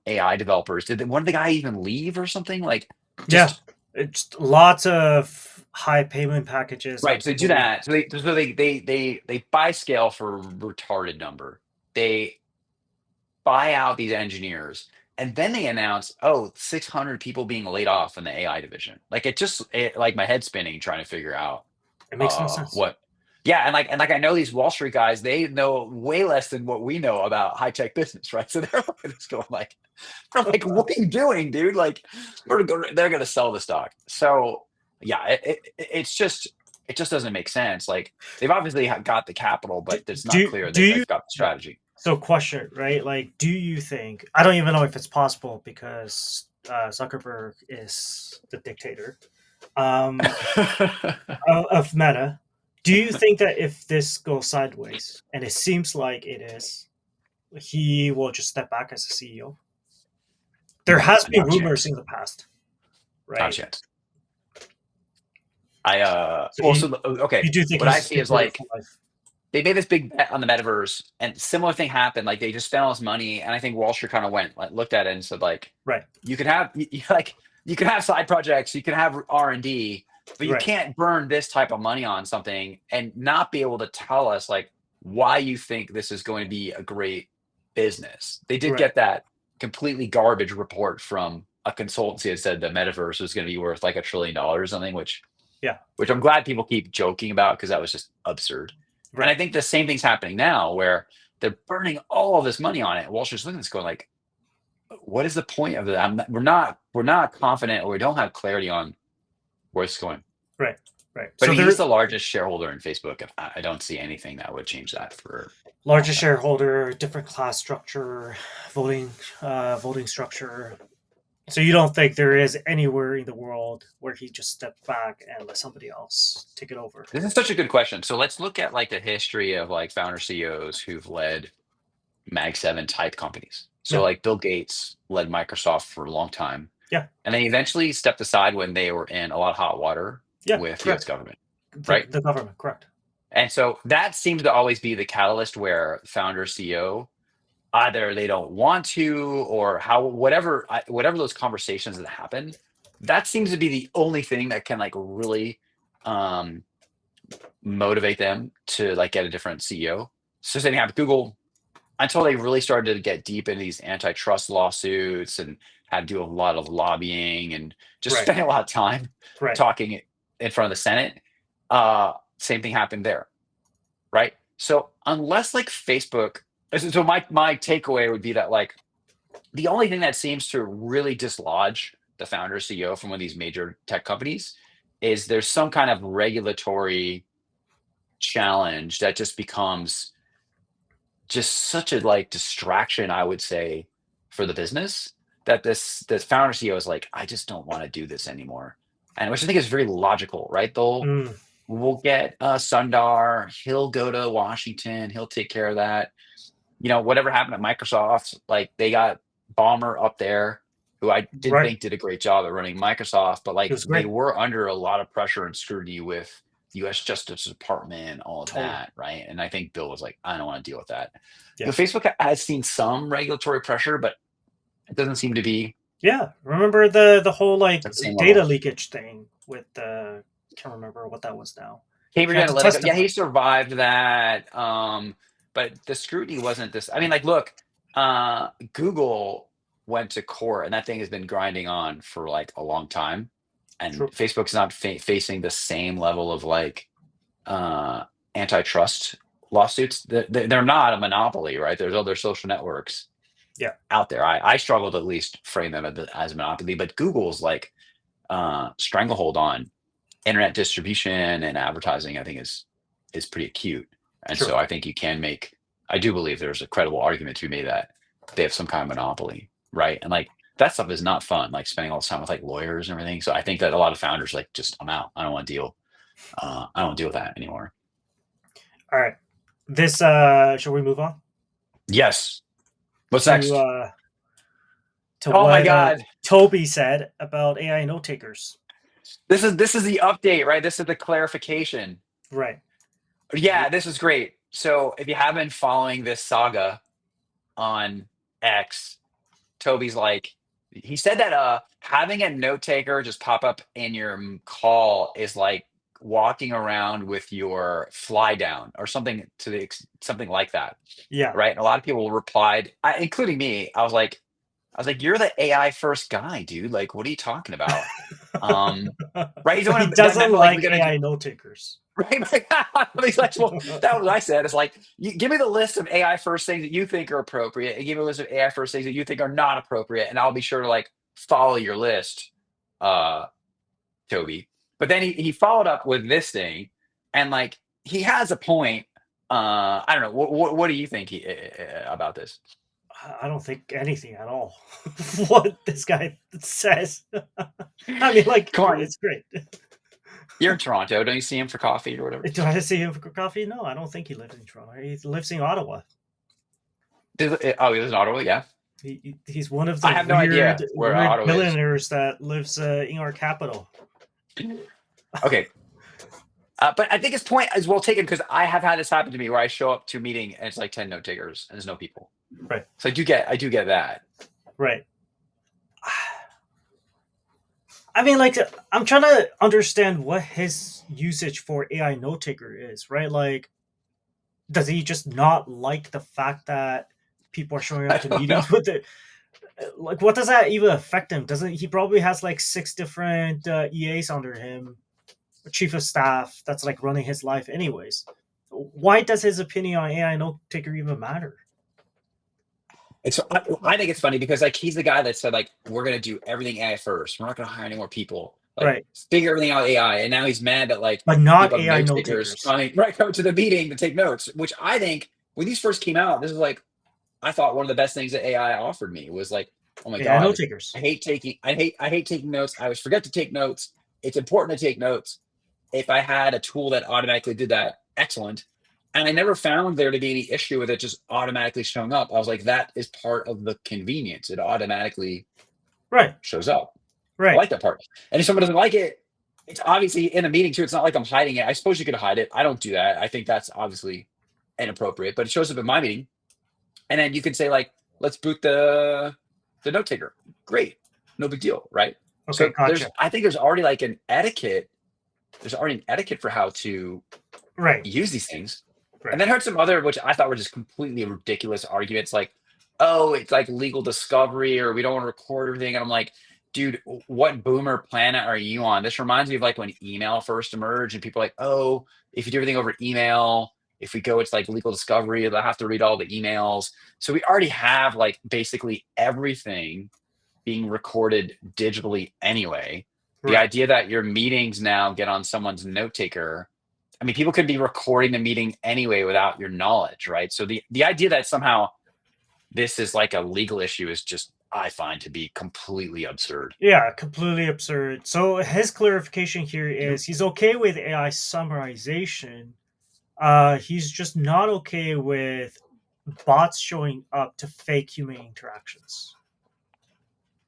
[SPEAKER 2] AI developers. Did one of the guy even leave or something? Like,
[SPEAKER 1] Yeah,
[SPEAKER 2] just
[SPEAKER 1] it's lots of high payment packages
[SPEAKER 2] right.
[SPEAKER 1] that
[SPEAKER 2] So they do
[SPEAKER 1] people.
[SPEAKER 2] that. So they buy scale for a retarded number. They buy out these engineers, and then they announce, oh, 600 people being laid off in the AI division. Like like my head spinning trying to figure out
[SPEAKER 1] It makes no sense.
[SPEAKER 2] what. Yeah, and like I know these Wall Street guys, they know way less than what we know about high tech business, right? So they're looking at this going like, they're like, what are you doing, dude? Like, they're gonna sell the stock. So yeah, it just doesn't make sense. Like they've obviously got the capital,
[SPEAKER 1] Do,
[SPEAKER 2] but it's not
[SPEAKER 1] do
[SPEAKER 2] clear
[SPEAKER 1] do
[SPEAKER 2] that
[SPEAKER 1] you
[SPEAKER 2] they've got the strategy.
[SPEAKER 1] so question, right? Like, do you think, I don't even know if it's possible because Zuckerberg is the dictator um, of Meta. Do you think that if this goes sideways, and it seems like it is, he will just step back as a CEO? There
[SPEAKER 2] Nah,
[SPEAKER 1] has been
[SPEAKER 2] not a
[SPEAKER 1] rumors in
[SPEAKER 2] chance.
[SPEAKER 1] the past,
[SPEAKER 2] Not a
[SPEAKER 1] right?
[SPEAKER 2] chance. I
[SPEAKER 1] So
[SPEAKER 2] well, so okay.
[SPEAKER 1] you do think
[SPEAKER 2] What I
[SPEAKER 1] he's
[SPEAKER 2] see is
[SPEAKER 1] secure
[SPEAKER 2] like
[SPEAKER 1] for life?
[SPEAKER 2] they made this big bet on the metaverse, and similar thing happened. Like they just spent all this money, and I think Wall Street kind of went like looked at it and said like,
[SPEAKER 1] Right,
[SPEAKER 2] you can have like you can have side projects, you can have R&D, but you
[SPEAKER 1] right,
[SPEAKER 2] can't burn this type of money on something and not be able to tell us like why you think this is going to be a great business. They did
[SPEAKER 1] right.
[SPEAKER 2] get that completely garbage report from a consultancy that said the metaverse was going to be worth like $1 trillion or something,
[SPEAKER 1] Yeah,
[SPEAKER 2] which I'm glad people keep joking about because that was just absurd. And I
[SPEAKER 1] right,
[SPEAKER 2] think the same thing's happening now where they're burning all of this money on it. Wall Street's looking at this going like, what is the point of that? We're not confident or we don't have clarity on where it's going.
[SPEAKER 1] right, right.
[SPEAKER 2] But I
[SPEAKER 1] So
[SPEAKER 2] mean, he's
[SPEAKER 1] they're
[SPEAKER 2] the largest shareholder in Facebook. I don't see anything that would change that for a long
[SPEAKER 1] largest
[SPEAKER 2] time.
[SPEAKER 1] shareholder, different class structure, voting, voting structure. So you don't think there is anywhere in the world where he just stepped back and let somebody else take it over?
[SPEAKER 2] This is such a good question. So let's look at like the history of like founder CEOs who've led Mag 7 type companies. So
[SPEAKER 1] Yeah,
[SPEAKER 2] like Bill Gates led Microsoft for a long time.
[SPEAKER 1] yeah,
[SPEAKER 2] And then eventually stepped aside when they were in a lot of hot water
[SPEAKER 1] yeah.
[SPEAKER 2] with US
[SPEAKER 1] Correct.
[SPEAKER 2] government,
[SPEAKER 1] The
[SPEAKER 2] right?
[SPEAKER 1] the government, correct.
[SPEAKER 2] And so that seems to always be the catalyst where founder CEO either they don't want to or how whatever those conversations that happen, that seems to be the only thing that can like really um motivate them to like get a different CEO. So same thing happened with Google until they really started to get deep into these antitrust lawsuits and had to do a lot of lobbying and just
[SPEAKER 1] Right.
[SPEAKER 2] spending a lot of time
[SPEAKER 1] Right.
[SPEAKER 2] talking in front of the Senate. Same thing happened there, right? So unless like Facebook, so my takeaway would be that like the only thing that seems to really dislodge the founder CEO from one of these major tech companies is there's some kind of regulatory challenge that just becomes just such a like distraction, I would say, for the business that this founder CEO is like, I just don't want to do this anymore. And which I think is very logical, right?
[SPEAKER 1] Mm,
[SPEAKER 2] We'll get Sundar, he'll go to Washington, he'll take care of that. Whatever happened at Microsoft, like they got Balmer up there, who I didn't
[SPEAKER 1] right.
[SPEAKER 2] think did a great job at running Microsoft, but
[SPEAKER 1] It
[SPEAKER 2] like
[SPEAKER 1] was
[SPEAKER 2] they
[SPEAKER 1] great.
[SPEAKER 2] were under a lot of pressure and scrutiny with US Justice Department, all of
[SPEAKER 1] Totally.
[SPEAKER 2] that, right? And I think Bill was like, I don't want to deal with that.
[SPEAKER 1] Yeah.
[SPEAKER 2] Facebook has seen some regulatory pressure, but it doesn't seem to be
[SPEAKER 1] Yeah. Remember the whole like
[SPEAKER 2] at the same
[SPEAKER 1] data
[SPEAKER 2] level.
[SPEAKER 1] leakage thing with can't remember what that was now. He
[SPEAKER 2] Cambridge
[SPEAKER 1] had to
[SPEAKER 2] Analytica, yeah,
[SPEAKER 1] testify.
[SPEAKER 2] he survived that. But the scrutiny wasn't this. I mean, like, look, Google went to court, and that thing has been grinding on for like a long time. And
[SPEAKER 1] True.
[SPEAKER 2] Facebook's not facing the same level of like uh, antitrust lawsuits. They're not a monopoly, right? There's other social networks
[SPEAKER 1] Yeah.
[SPEAKER 2] out there. I struggle to at least frame them as a monopoly, but Google's like stranglehold on internet distribution and advertising, I think is pretty acute. And
[SPEAKER 1] True.
[SPEAKER 2] so I think I do believe there's a credible argument to be made that they have some kind of monopoly, right? And like that stuff is not fun, like spending all this time with like lawyers and everything. So I think that a lot of founders like just I'm out. I don't want to deal. I don't want to deal with that anymore.
[SPEAKER 1] All right. This shall we move on
[SPEAKER 2] Yes. What's
[SPEAKER 1] to
[SPEAKER 2] next? Oh my
[SPEAKER 1] what
[SPEAKER 2] God.
[SPEAKER 1] Toby said about AI note takers?
[SPEAKER 2] This is the update, right? This is the clarification.
[SPEAKER 1] Right.
[SPEAKER 2] Yeah, this is great. So if you have been following this saga on X, Toby's like, he said that having a note taker just pop up in your call is like walking around with your fly down or something something like that,
[SPEAKER 1] Yeah.
[SPEAKER 2] right? And a lot of people replied, including me. I was like, you're the AI first guy, dude. Like, what are you talking about? Right? You
[SPEAKER 1] So
[SPEAKER 2] don't
[SPEAKER 1] he
[SPEAKER 2] want to
[SPEAKER 1] doesn't
[SPEAKER 2] remember, like, we're
[SPEAKER 1] like
[SPEAKER 2] gonna do
[SPEAKER 1] AI note takers.
[SPEAKER 2] right. He's like, well, that was what I said. It's like, you give me the list of AI first things that you think are appropriate, and give me a list of AI first things that you think are not appropriate, and I'll be sure to like follow your list, uh, Toby. But then he followed up with this thing, and like he has a point. I don't know. What do you think about this?
[SPEAKER 1] I don't think anything at all. What this guy says. I mean, like,
[SPEAKER 2] Come on,
[SPEAKER 1] it's great.
[SPEAKER 2] you're in Toronto. Don't you see him for coffee or whatever?
[SPEAKER 1] Do I see him for coffee? No, I don't think he lives in Toronto. He lives in Ottawa.
[SPEAKER 2] Oh, he lives in Ottawa. Yeah,
[SPEAKER 1] He's one of
[SPEAKER 2] I
[SPEAKER 1] the
[SPEAKER 2] have no idea where
[SPEAKER 1] weird
[SPEAKER 2] Ottawa is.
[SPEAKER 1] billionaires that lives in our capital.
[SPEAKER 2] Okay. But I think his point is well taken because I have had this happen to me where I show up to a meeting and it's like 10 note takers and there's no people.
[SPEAKER 1] Right.
[SPEAKER 2] So I do get that.
[SPEAKER 1] Right. I mean, like, I'm trying to understand what his usage for AI note taker is, right? Like, does he just not like the fact that people are showing
[SPEAKER 2] I
[SPEAKER 1] up to
[SPEAKER 2] don't know.
[SPEAKER 1] meetings with it? Like, what does that even affect him? Doesn't he probably has like 6 different EAs under him, chief of staff that's like running his life anyways? Why does his opinion on AI note taker even matter?
[SPEAKER 2] I think it's funny because like he's the guy that said like we're gonna do everything AI first. We're not gonna hire any more people. Like
[SPEAKER 1] Right,
[SPEAKER 2] figure everything out AI. And now he's mad that like
[SPEAKER 1] but not
[SPEAKER 2] people have
[SPEAKER 1] AI
[SPEAKER 2] note
[SPEAKER 1] note
[SPEAKER 2] takers
[SPEAKER 1] takers.
[SPEAKER 2] coming right come to the meeting to take notes. Which I think when these first came out, this is like I thought one of the best things that AI offered me was like, oh my
[SPEAKER 1] AI note
[SPEAKER 2] God,
[SPEAKER 1] takers.
[SPEAKER 2] I hate taking notes. I always forget to take notes. It's important to take notes. If I had a tool that automatically did that, excellent. And I never found there to be any issue with it just automatically showing up. I was like, that is part of the convenience. It automatically
[SPEAKER 1] Right,
[SPEAKER 2] shows up. I
[SPEAKER 1] right.
[SPEAKER 2] like that part. And if someone doesn't like it, it's obviously in a meeting too. It's not like I'm hiding it. I suppose you could hide it. I don't do that. I think that's obviously inappropriate, but it shows up in my meeting. And then you can say, like, let's boot the note taker. Great. No big deal, right?
[SPEAKER 1] Okay,
[SPEAKER 2] So
[SPEAKER 1] gotcha.
[SPEAKER 2] I think there's already like an etiquette. There's already an etiquette for how to
[SPEAKER 1] Right.
[SPEAKER 2] use these things.
[SPEAKER 1] Right.
[SPEAKER 2] And then heard some other, which I thought were just completely ridiculous arguments, like, oh, it's like legal discovery, or we don't want to record everything. And I'm like, dude, what boomer planet are you on? This reminds me of like when email first emerged, and people are like, oh, if you do everything over email, if we go, it's like legal discovery, they'll have to read all the emails. So we already have like basically everything being recorded digitally anyway. The
[SPEAKER 1] Right.
[SPEAKER 2] idea that your meetings now get on someone's note taker, I mean, people could be recording the meeting anyway without your knowledge, right? So the idea that somehow this is like a legal issue is just, I find, to be completely absurd.
[SPEAKER 1] Yeah, completely absurd. So his clarification here is he's okay with AI summarization. He's just not okay with bots showing up to fake human interactions.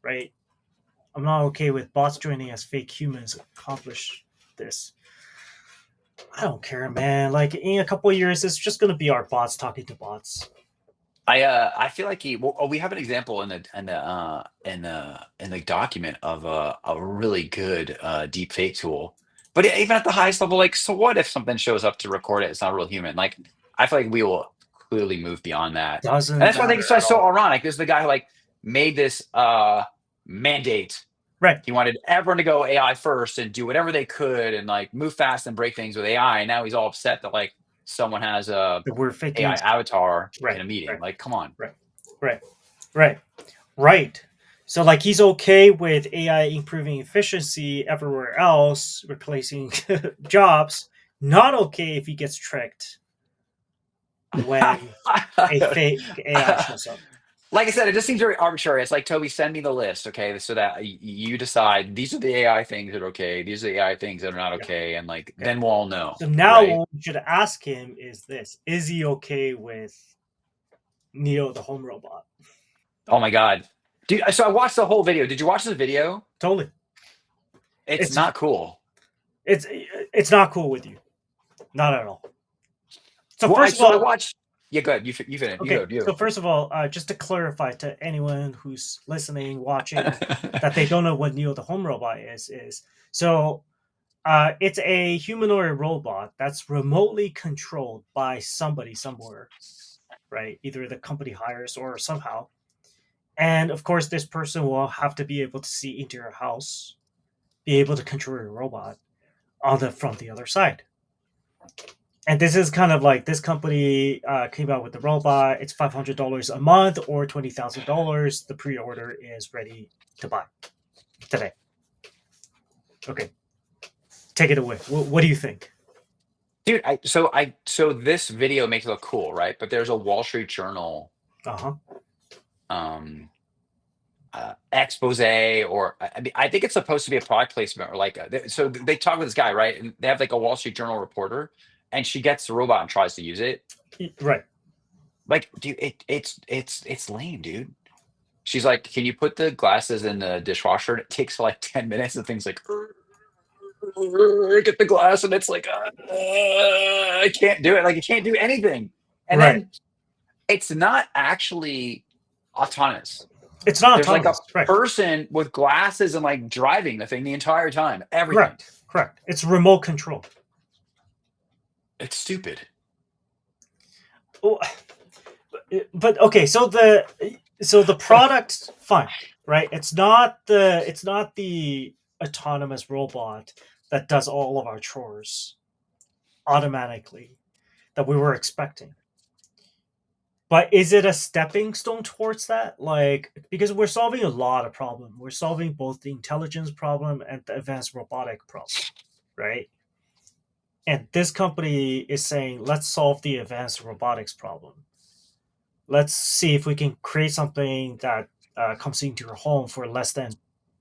[SPEAKER 1] Right? I'm not okay with bots joining as fake humans accomplish this. I don't care, man. Like in a couple of years, it's just gonna be our bots talking to bots.
[SPEAKER 2] I feel like we have an example in the document of a really good deep fake tool. But even at the highest level, like, so what if something shows up to record it? It's not a real human. Like, I feel like we will clearly move beyond that. And
[SPEAKER 1] Doesn't
[SPEAKER 2] that's why I think
[SPEAKER 1] matter
[SPEAKER 2] it's
[SPEAKER 1] at
[SPEAKER 2] so
[SPEAKER 1] all.
[SPEAKER 2] ironic. This is the guy who like made this mandate.
[SPEAKER 1] Right.
[SPEAKER 2] He wanted everyone to go AI first and do whatever they could and like move fast and break things with AI. And now he's all upset that like someone has a
[SPEAKER 1] That we're faking
[SPEAKER 2] AI
[SPEAKER 1] it.
[SPEAKER 2] avatar in
[SPEAKER 1] Right.
[SPEAKER 2] a meeting.
[SPEAKER 1] Right.
[SPEAKER 2] Like, come on.
[SPEAKER 1] Right. Right. Right. Right. So like he's okay with AI improving efficiency everywhere else, replacing jobs. Not okay if he gets tricked when a fake AI shows up.
[SPEAKER 2] Like I said, it just seems very arbitrary. It's like, Toby, send me the list, okay? So that you decide these are the AI things that are okay, these are the AI things that are not
[SPEAKER 1] Yeah.
[SPEAKER 2] okay, and like
[SPEAKER 1] Okay.
[SPEAKER 2] then we'll all know,
[SPEAKER 1] So now
[SPEAKER 2] right?
[SPEAKER 1] what we should ask him is this: is he okay with Neo the home robot?
[SPEAKER 2] Oh my God. Dude, so I watched the whole video. Did you watch the video?
[SPEAKER 1] Totally.
[SPEAKER 2] It's
[SPEAKER 1] It's
[SPEAKER 2] not cool.
[SPEAKER 1] it's not cool with you. Not at all. So
[SPEAKER 2] Well,
[SPEAKER 1] first of
[SPEAKER 2] so I
[SPEAKER 1] all,
[SPEAKER 2] watched. Yeah, go ahead. You finish. You
[SPEAKER 1] okay.
[SPEAKER 2] go. You.
[SPEAKER 1] So first of all, just to clarify to anyone who's listening, watching, that they don't know what Neo the home robot is so it's a humanoid robot that's remotely controlled by somebody somewhere, right? Either the company hires or somehow. And of course, this person will have to be able to see into your house, be able to control your robot from the other side. And this is kind of like this company came out with the robot. It's $500 a month or $20,000. The pre-order is ready to buy today. Okay, take it away. What do you think?
[SPEAKER 2] Dude, so this video makes it look cool, right? But there's a Wall Street Journal
[SPEAKER 1] Uh huh.
[SPEAKER 2] um expose, or I mean, I think it's supposed to be a product placement, or like so they talk with this guy, right? And they have like a Wall Street Journal reporter, and she gets the robot and tries to use it.
[SPEAKER 1] Right.
[SPEAKER 2] Like, dude, it's lame, dude. She's like, can you put the glasses in the dishwasher? And it takes like 10 minutes, and things like, get the glass, and it's like, I can't do it. Like, it can't do anything. And
[SPEAKER 1] Right.
[SPEAKER 2] then it's not actually autonomous.
[SPEAKER 1] It's not
[SPEAKER 2] There's like a
[SPEAKER 1] autonomous. Right.
[SPEAKER 2] person with glasses and like driving the thing the entire time. Everything.
[SPEAKER 1] Correct. Correct. It's remote control.
[SPEAKER 2] It's stupid.
[SPEAKER 1] Oh, but okay, so the product, fine, right? It's not the autonomous robot that does all of our chores automatically that we were expecting. But is it a stepping stone towards that? Like, because we're solving a lot of problem. We're solving both the intelligence problem and the advanced robotic problem, right? And this company is saying, let's solve the advanced robotics problem. Let's see if we can create something that comes into your home for less than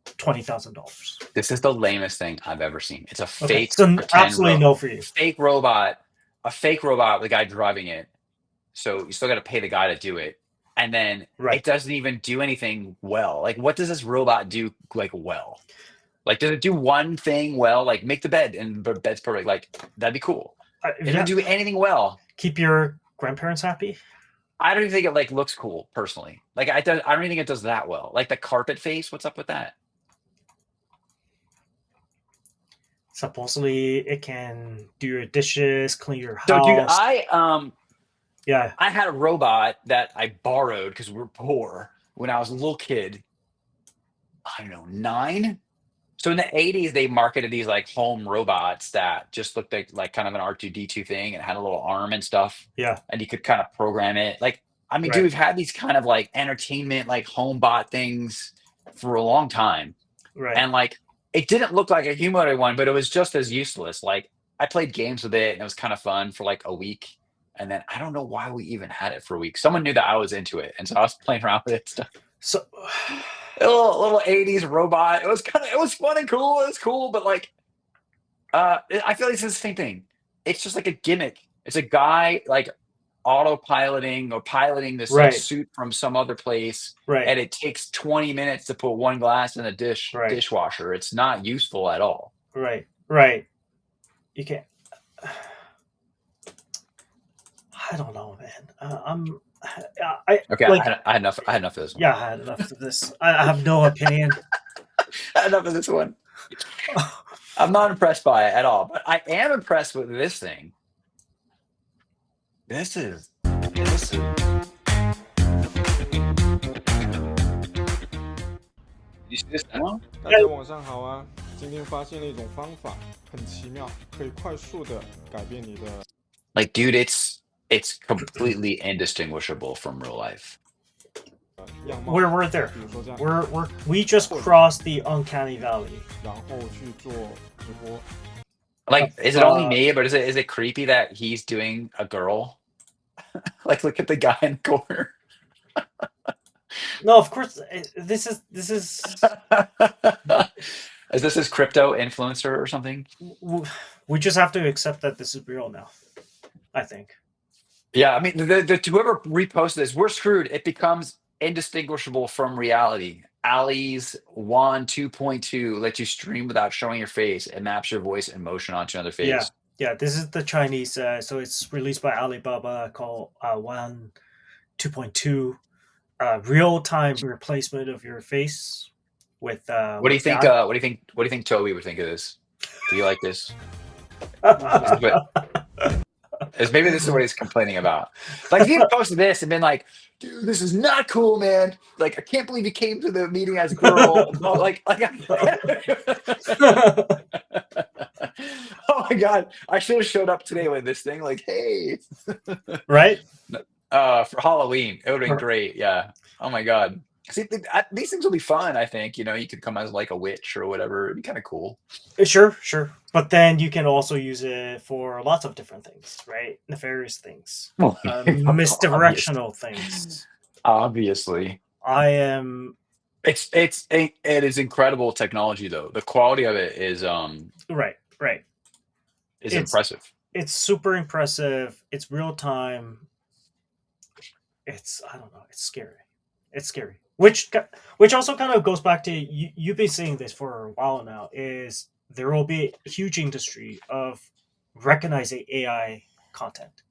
[SPEAKER 1] $20,000.
[SPEAKER 2] This is the lamest thing I've ever seen. It's a
[SPEAKER 1] Okay,
[SPEAKER 2] fake
[SPEAKER 1] so
[SPEAKER 2] pretend
[SPEAKER 1] absolutely no for you.
[SPEAKER 2] fake robot, a fake robot with the guy driving it. So you still got to pay the guy to do it. And then
[SPEAKER 1] Right.
[SPEAKER 2] it doesn't even do anything well. Like, what does this robot do like well? Like, does it do one thing well? Like, make the bed and the bed's perfect. Like, that'd be cool. It
[SPEAKER 1] Yeah.
[SPEAKER 2] doesn't do anything well.
[SPEAKER 1] Keep your grandparents happy.
[SPEAKER 2] I don't even think it like looks cool personally. Like, I don't even think it does that well. Like the carpet face, what's up with that?
[SPEAKER 1] Supposedly, it can do your dishes, clean your
[SPEAKER 2] So, dude,
[SPEAKER 1] house. Yeah,
[SPEAKER 2] I had a robot that I borrowed because we were poor when I was a little kid. I don't know, 9. So in the 80s, they marketed these like home robots that just looked like kind of an R2D2 thing and had a little arm and stuff,
[SPEAKER 1] yeah,
[SPEAKER 2] and you could kind of program it. Like, I mean, dude,
[SPEAKER 1] right,
[SPEAKER 2] we've had these kind of like entertainment, like home bot things for a long time.
[SPEAKER 1] right.
[SPEAKER 2] And like, it didn't look like a humanoid one, but it was just as useless. Like, I played games with it and it was kind of fun for like a week. And then I don't know why we even had it for a week. Someone knew that I was into it. And so I was playing around with it and stuff.
[SPEAKER 1] So,
[SPEAKER 2] A little 80s robot. It was fun and cool. It was cool, but like I feel like it's the same thing. It's just like a gimmick. It's a guy like autopiloting or piloting this like
[SPEAKER 1] right,
[SPEAKER 2] suit from some other place,
[SPEAKER 1] right,
[SPEAKER 2] and it takes 20 minutes to put one glass in a
[SPEAKER 1] right,
[SPEAKER 2] dishwasher. It's not useful at all.
[SPEAKER 1] right, right. You can't. I don't know, man. I
[SPEAKER 2] Okay,
[SPEAKER 1] like.
[SPEAKER 2] I had enough. I had enough of this one.
[SPEAKER 1] Yeah, I had enough of this. I have no opinion.
[SPEAKER 2] I had enough of this one. I'm not impressed by it at all, but I am impressed with this thing. This is this is. You see this demo?
[SPEAKER 3] 大家晚上好啊！今天发现了一种方法，很奇妙，可以快速的改变你的
[SPEAKER 2] Like, dude, it's completely indistinguishable from real life.
[SPEAKER 3] 样貌。
[SPEAKER 1] We're there.
[SPEAKER 3] 比如说这样，
[SPEAKER 1] We just crossed the uncanny valley.
[SPEAKER 3] 然后去做直播。
[SPEAKER 2] Like, is it only me, but is it creepy that he's doing a girl? Like, look at the guy in the corner.
[SPEAKER 1] No, of course. This is
[SPEAKER 2] Is this his crypto influencer or something?
[SPEAKER 1] we just have to accept that this is real now. I think.
[SPEAKER 2] Yeah, I mean, the whoever reposted this, we're screwed. It becomes indistinguishable from reality. Ali's 2.2 lets you stream without showing your face. It maps your voice and motion onto another face.
[SPEAKER 1] Yeah. This is the Chinese. So it's released by Alibaba called 2.2. Real time replacement of your face with.
[SPEAKER 2] What do you think?
[SPEAKER 1] AI.
[SPEAKER 2] What do you think? What do you think Toby would think of this? Do you like this? Maybe this is what he's complaining about. Like, if he had posted this and been like, "Dude, this is not cool, man. Like, I can't believe you came to the meeting as a girl." Oh my god, I should have showed up today with this thing. Like, hey,
[SPEAKER 1] Right.
[SPEAKER 2] For Halloween, it would have been great. Yeah. Oh my god. See, these things will be fun. I think you could come as like a witch or whatever. It'd be kind of cool.
[SPEAKER 1] Sure. But then you can also use it for lots of different things, right? Nefarious things, misdirectional things.
[SPEAKER 2] Obviously, it is incredible technology though. The quality of it is
[SPEAKER 1] right.
[SPEAKER 2] Is impressive.
[SPEAKER 1] It's super impressive. It's real time. I don't know. It's scary. Which also kind of goes back to you've been saying this for a while now. Is there will be a huge industry of recognizing AI content.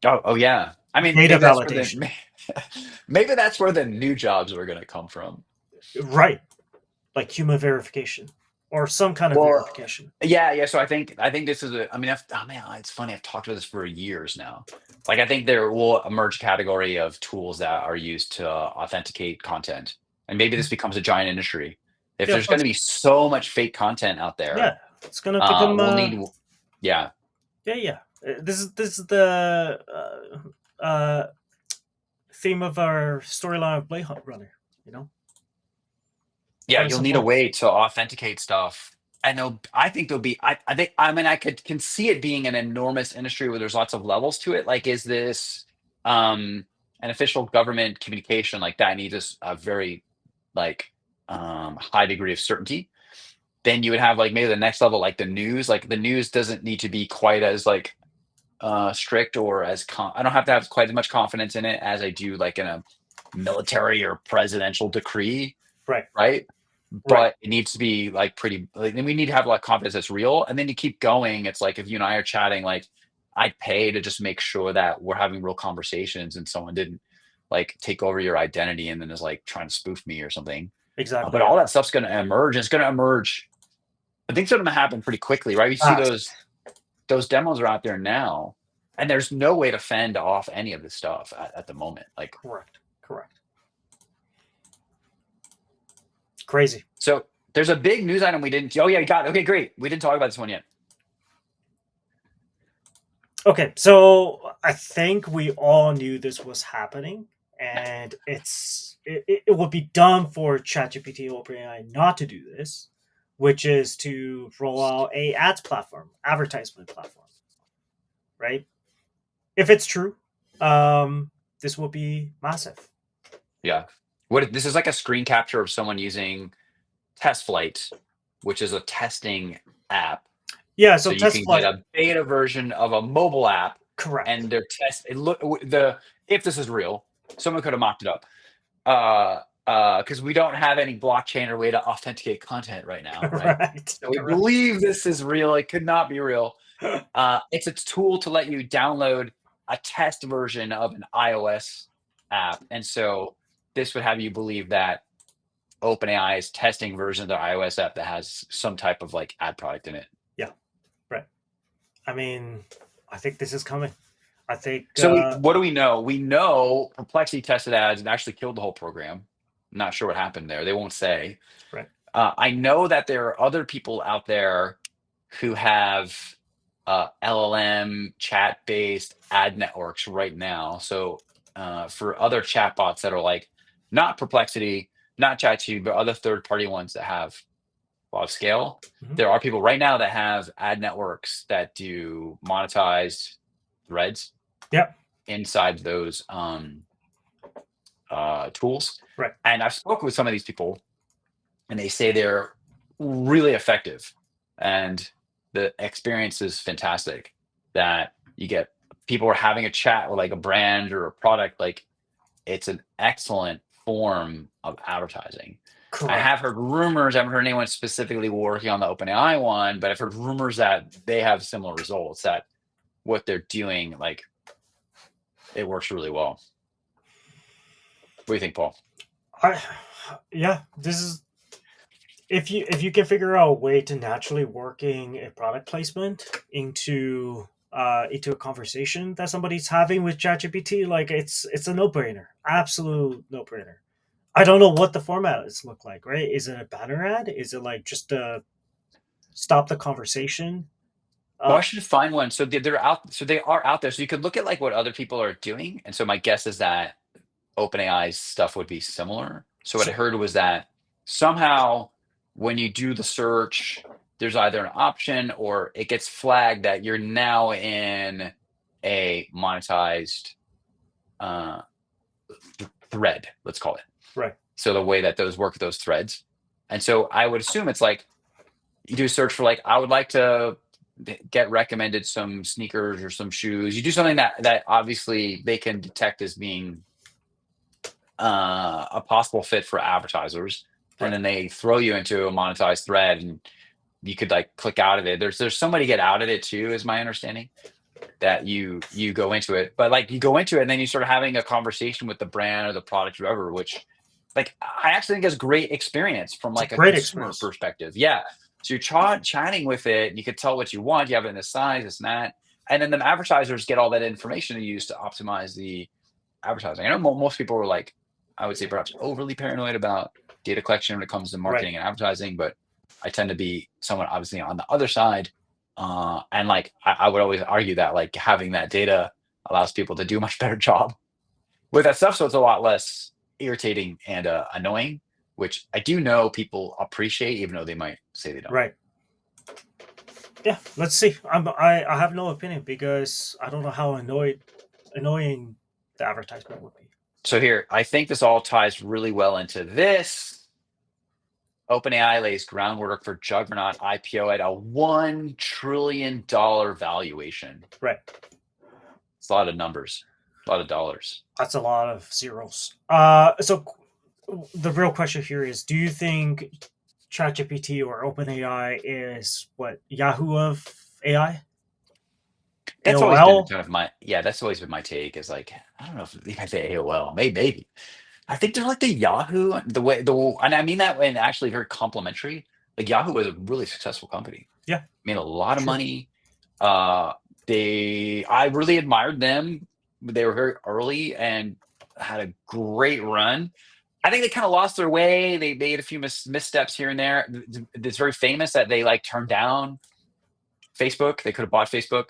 [SPEAKER 2] Oh yeah. I mean,
[SPEAKER 1] data validation.
[SPEAKER 2] Maybe that's where the new jobs are going to come from.
[SPEAKER 1] Right, like human verification or some kind of verification.
[SPEAKER 2] Yeah. So I think this is it's funny. I've talked about this for years now. Like, I think there will emerge a category of tools that are used to authenticate content, and maybe this becomes a giant industry. If there's going to be so much fake content out there,
[SPEAKER 1] it's going to become.
[SPEAKER 2] We'll need. Yeah.
[SPEAKER 1] This is the theme of our storyline of Blade Runner.
[SPEAKER 2] Yeah, you'll need a way to authenticate stuff. I think there'll be. I can see it being an enormous industry where there's lots of levels to it. Like, is this an official government communication like that needs a very high degree of certainty? Then you would have like maybe the next level, like the news. Like, the news doesn't need to be quite as like strict or as I don't have to have quite as much confidence in it as I do like in a military or presidential decree. Right. But it needs to be like pretty. Like, we need to have a lot of confidence that's real, and then you keep going. It's like if you and I are chatting, like, I'd pay to just make sure that we're having real conversations, and someone didn't like take over your identity and then is like trying to spoof me or something.
[SPEAKER 1] Exactly.
[SPEAKER 2] But all that stuff's going to emerge. It's going to emerge I think some of them happen pretty quickly, right? You see those demos are out there now, and there's no way to fend off any of this stuff at the moment. Like,
[SPEAKER 1] Correct. Crazy.
[SPEAKER 2] so there's a big news item we didn't. Oh yeah, you got it. Okay, great. We didn't talk about this one yet.
[SPEAKER 1] Okay, so I think we all knew this was happening, and it would be dumb for ChatGPT or OpenAI not to do this, which is to roll out a ads platform, advertisement platform, right? If it's true, this will be massive.
[SPEAKER 2] Yeah. This is like a screen capture of someone using Test Flight, which is a testing app.
[SPEAKER 1] Yeah,
[SPEAKER 2] So
[SPEAKER 1] so
[SPEAKER 2] you
[SPEAKER 1] test
[SPEAKER 2] can
[SPEAKER 1] flight,
[SPEAKER 2] get a beta version of a mobile app,
[SPEAKER 1] correct.
[SPEAKER 2] and their test. If this is real, someone could have mocked it up. Because we don't have any blockchain or way to authenticate content right now, right?
[SPEAKER 1] Right.
[SPEAKER 2] So we
[SPEAKER 1] Correct.
[SPEAKER 2] believe this is real. It could not be real. It's a tool to let you download a test version of an iOS app, and so this would have you believe that OpenAI is testing version of their iOS app that has some type of like ad product in it.
[SPEAKER 1] Yeah, right. I mean, I think this is coming. I think
[SPEAKER 2] So what do we know? We know Perplexity tested ads and actually killed the whole program. Not sure what happened there. They won't say.
[SPEAKER 1] right.
[SPEAKER 2] I know that there are other people out there who have LLM chat-based ad networks right now. So for other chatbots that are like not Perplexity, not ChatGPT, but other third-party ones that have a lot of scale,
[SPEAKER 1] Mhm.
[SPEAKER 2] there are people right now that have ad networks that do monetized threads
[SPEAKER 1] Yep.
[SPEAKER 2] inside those tools.
[SPEAKER 1] Right.
[SPEAKER 2] And I've spoken with some of these people, and they say they're really effective, and the experience is fantastic. That you get people are having a chat with like a brand or a product, like it's an excellent form of advertising. I
[SPEAKER 1] Correct.
[SPEAKER 2] have heard rumors. I haven't heard anyone specifically working on the OpenAI one, but I've heard rumors that they have similar results. That what they're doing, like, it works really well. What do you think, Paul?
[SPEAKER 1] Yeah, this is if you can figure out a way to naturally working a product placement into a conversation that somebody's having with ChatGPT, like it's a no brainer, absolute no brainer. I don't know what the format is look like. Right? Is it a banner ad? Is it like just a stop the conversation?
[SPEAKER 2] Well, I should find one. So they're out. So they are out there. So you could look at like what other people are doing. And so my guess is that OpenAI's stuff would be similar. So what I heard was that somehow when you do the search, there's either an option or it gets flagged that you're now in a monetized uh, thread, let's call it.
[SPEAKER 1] Right.
[SPEAKER 2] So the way that those work, those threads. And so I would assume it's like you do a search for like, I would like to get recommended some sneakers or some shoes. You do something that obviously they can detect as being a possible fit for advertisers, and
[SPEAKER 1] Right.
[SPEAKER 2] then they throw you into a monetized thread, and you could like click out of it. There's some way to get out of it too, is my understanding. That you go into it, but like you go into it, and then you start having a conversation with the brand or the product, or whatever. Which, like, I actually think is great experience from
[SPEAKER 1] It's a
[SPEAKER 2] like a
[SPEAKER 1] great
[SPEAKER 2] consumer
[SPEAKER 1] experience.
[SPEAKER 2] perspective. Yeah, so you're chatting with it, and you could tell what you want. You have it in this size, this and that, and then the advertisers get all that information to use to optimize the advertising. I know most people are like, I would say perhaps overly paranoid about data collection when it comes to
[SPEAKER 1] Right.
[SPEAKER 2] marketing and advertising, but I tend to be someone obviously on the other side. And like I would always argue that like having that data allows people to do a much better job with that stuff. So it's a lot less irritating and annoying, which I do know people appreciate, even though they might say they don't.
[SPEAKER 1] Right. Yeah, let's see. I have no opinion because I don't know how annoying the advertisement would be.
[SPEAKER 2] So here, I think this all ties really well into this. OpenAI lays groundwork for Juggernaut IPO at a $1 trillion valuation.
[SPEAKER 1] Right.
[SPEAKER 2] It's a lot of numbers, a lot of dollars.
[SPEAKER 1] That's a lot of zeros. So the real question here is: do you think ChatGPT or OpenAI is what Yahoo of AI?
[SPEAKER 2] That's always been
[SPEAKER 1] AOL?
[SPEAKER 2] kind of that's always been my take, is like, I don't know if I say AOL, maybe. I think they're like the Yahoo, and I mean that in actually very complimentary. like Yahoo was a really successful company.
[SPEAKER 1] Yeah.
[SPEAKER 2] Made a lot of
[SPEAKER 1] True.
[SPEAKER 2] money. I really admired them. They were very early and had a great run. I think they kind of lost their way. They made a few missteps here and there. It's very famous that they like turned down Facebook. They could have bought Facebook,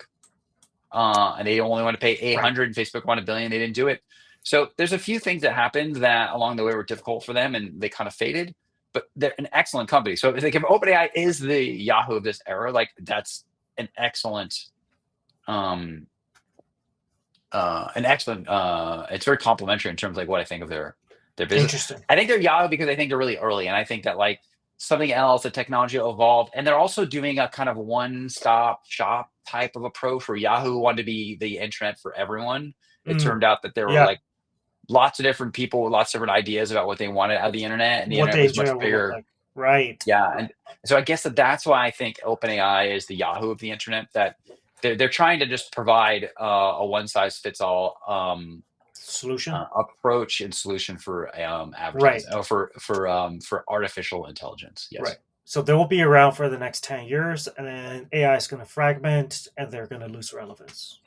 [SPEAKER 2] and they only want to pay 800, and Facebook wanted $1 billion. They didn't do it. So there's a few things that happened that along the way were difficult for them, and they kind of faded. But they're an excellent company. So if OpenAI is the Yahoo of this era, like that's an excellent, it's very complimentary in terms of like what I think of their business.
[SPEAKER 1] Interesting.
[SPEAKER 2] I think they're Yahoo because I think they're really early, and I think that like something else, the technology will evolve, and they're also doing a kind of one-stop shop type of approach where Yahoo wanted to be the internet for everyone. It turned out that there were like lots of different people with lots of different ideas about what they wanted out of the internet, and the
[SPEAKER 1] what
[SPEAKER 2] internet
[SPEAKER 1] the
[SPEAKER 2] was much
[SPEAKER 1] internet will look
[SPEAKER 2] bigger.
[SPEAKER 1] like. Right.
[SPEAKER 2] Yeah, and so I guess that's why I think OpenAI is the Yahoo of the internet. That they're trying to just provide a one-size-fits-all
[SPEAKER 1] Solution.
[SPEAKER 2] approach and solution for advertising, or for artificial intelligence. Yes.
[SPEAKER 1] Right. So they will be around for the next 10 years, and then AI is going to fragment, and they're going to lose relevance.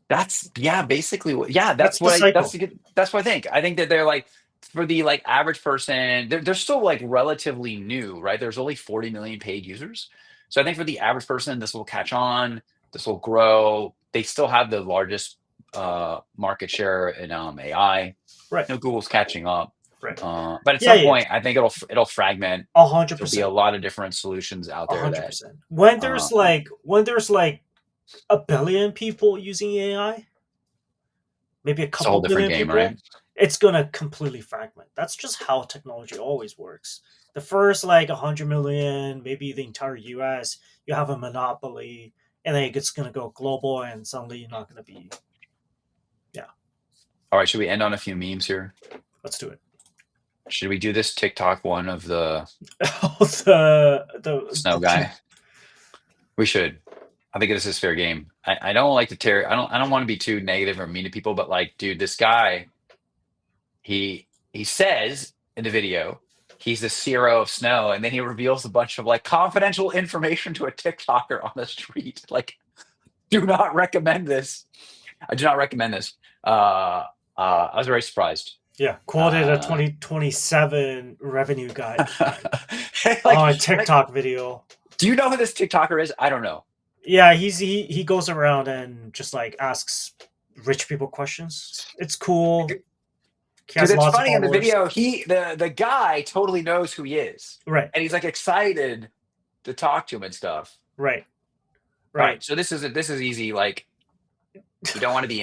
[SPEAKER 2] That's basically what.
[SPEAKER 1] That's what
[SPEAKER 2] I think. I think that they're like, for the like average person, they're still like relatively new, right? There's only 40 million paid users, so I think for the average person, this will catch on. This will grow. They still have the largest market share in AI.
[SPEAKER 1] Right.
[SPEAKER 2] Google's catching up.
[SPEAKER 1] Right.
[SPEAKER 2] But at some point, I think it'll fragment.
[SPEAKER 1] 100%.
[SPEAKER 2] There'll be a lot of different solutions out there.
[SPEAKER 1] 100%. When there's like 1 billion people using AI, maybe a couple billion people,
[SPEAKER 2] right?
[SPEAKER 1] It's gonna completely fragment. That's just how technology always works. The first like 100 million, maybe the entire US, you have a monopoly, and then it's gonna go global, and suddenly you're not gonna be. Yeah.
[SPEAKER 2] All right. Should we end on a few memes here?
[SPEAKER 1] Let's do it.
[SPEAKER 2] Should we do this TikTok one of the
[SPEAKER 1] the
[SPEAKER 2] snow guy? We should. I think this is fair game. I don't like to tear. I don't want to be too negative or mean to people, but like, dude, this guy, he says in the video he's the CRO of Snow, and then he reveals a bunch of like confidential information to a TikToker on the street. Like, do not recommend this. I do not recommend this. I was very surprised.
[SPEAKER 1] Yeah, quoted a 2027 revenue guide on a TikTok video.
[SPEAKER 2] Do you know who this TikToker is? I don't know.
[SPEAKER 1] Yeah, he goes around and just like asks rich people questions. It's cool.
[SPEAKER 2] Because it's funny in the video, the guy totally knows who he is.
[SPEAKER 1] Right.
[SPEAKER 2] And he's like excited to talk to him and stuff.
[SPEAKER 1] Right.
[SPEAKER 2] So this is easy. Like, you don't want to be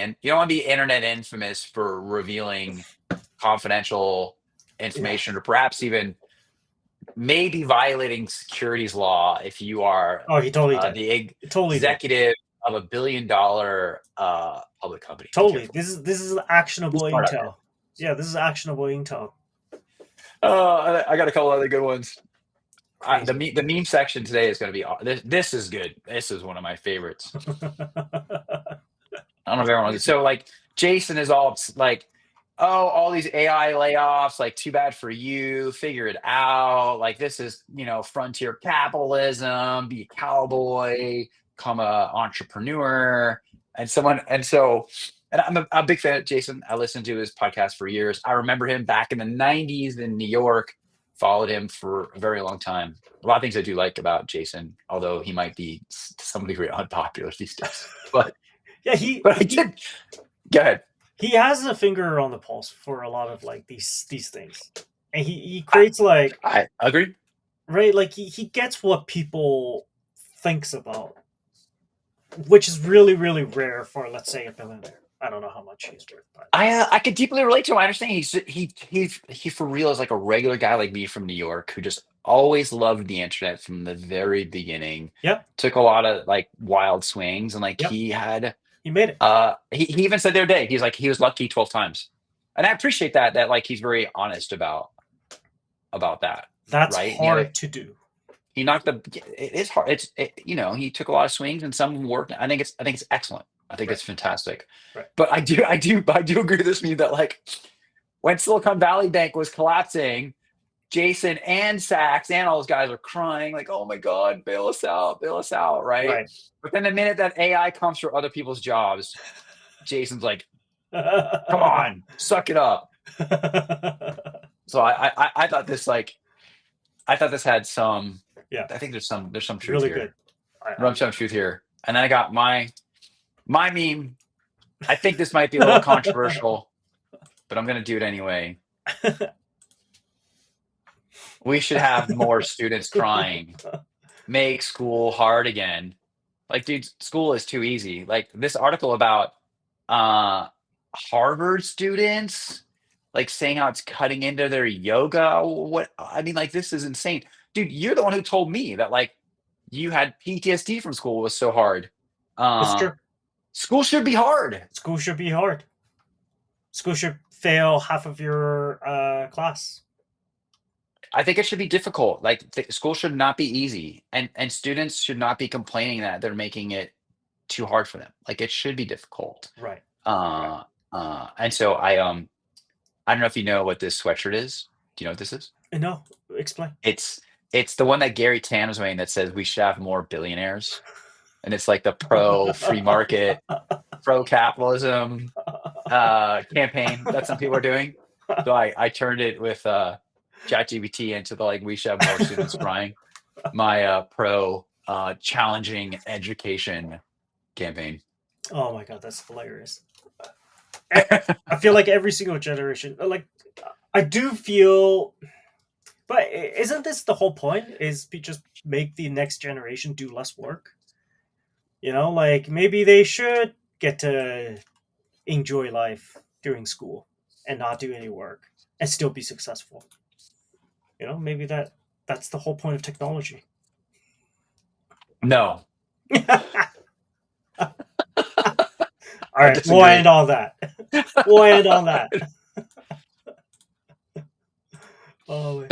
[SPEAKER 2] internet infamous for revealing confidential information, or perhaps even maybe violating securities law if you are the executive of $1 billion public company.
[SPEAKER 1] Totally. This is actionable intel. Yeah, this is actionable intel.
[SPEAKER 2] I got a couple other good ones. The meme section today is going to be this is good. This is one of my favorites. I don't know if everyone knows. So like Jason is all like, oh, all these AI layoffs, like, too bad for you, figure it out. Like, this is, frontier capitalism, be a cowboy, become an entrepreneur. And I'm a big fan of Jason. I listened to his podcast for years. I remember him back in the 90s in New York, followed him for a very long time. A lot of things I do like about Jason, although he might be to some degree unpopular these days. But
[SPEAKER 1] yeah,
[SPEAKER 2] Go ahead.
[SPEAKER 1] He has a finger on the pulse for a lot of like these things, and he creates like.
[SPEAKER 2] I agree.
[SPEAKER 1] Right, like he gets what people thinks about, which is really, really rare for, let's say, a billionaire. I don't know how much he's worth. But
[SPEAKER 2] I could deeply relate to him. I understand he for real is like a regular guy like me from New York who just always loved the internet from the very beginning.
[SPEAKER 1] Yep.
[SPEAKER 2] Took a lot of like wild swings, and like he
[SPEAKER 1] made it.
[SPEAKER 2] He even said the other day, he's like, he was lucky 12 times. And I appreciate that like he's very honest about that.
[SPEAKER 1] That's
[SPEAKER 2] right?
[SPEAKER 1] hard to do.
[SPEAKER 2] He knocked it is hard. He took a lot of swings and some worked. I think it's excellent. I think it's fantastic.
[SPEAKER 1] Right.
[SPEAKER 2] But I do agree with this meme that like when Silicon Valley Bank was collapsing, Jason and Sachs and all those guys are crying like, oh my God, bail us out, right?
[SPEAKER 1] Right.
[SPEAKER 2] But then the minute that AI comes for other people's jobs, Jason's like, come on, suck it up. So I thought this had some.
[SPEAKER 1] Yeah.
[SPEAKER 2] I think there's some truth
[SPEAKER 1] Really
[SPEAKER 2] here.
[SPEAKER 1] good.
[SPEAKER 2] Some truth here. And then I got my meme. I think this might be a little controversial, but I'm gonna do it anyway. We should have more students crying. Make school hard again. Like, dude, school is too easy. Like this article about Harvard students, like saying how it's cutting into their yoga. What I mean, like, this is insane. Dude, you're the one who told me that like you had PTSD from school. It was so hard.
[SPEAKER 1] It's true.
[SPEAKER 2] School should be hard.
[SPEAKER 1] School should be hard. School should fail half of your class.
[SPEAKER 2] I think it should be difficult. Like school should not be easy, and students should not be complaining that they're making it too hard for them. Like it should be difficult.
[SPEAKER 1] Right.
[SPEAKER 2] And so I don't know if you know what this sweatshirt is. Do you know what this is?
[SPEAKER 1] No, explain.
[SPEAKER 2] It's the one that Gary Tan was wearing that says we should have more billionaires, and it's like the pro free market, pro capitalism campaign that some people are doing. So I turned it with ChatGPT into the like we should have more students crying. My pro challenging education campaign.
[SPEAKER 1] Oh my God, that's hilarious. I feel like every single generation, like I do feel, but isn't this the whole point? Is just make the next generation do less work? You know, like maybe they should get to enjoy life during school and not do any work and still be successful. You know, maybe that's the whole point of technology.
[SPEAKER 2] No.
[SPEAKER 1] All right, we'll end on that. We'll end on that. Oh,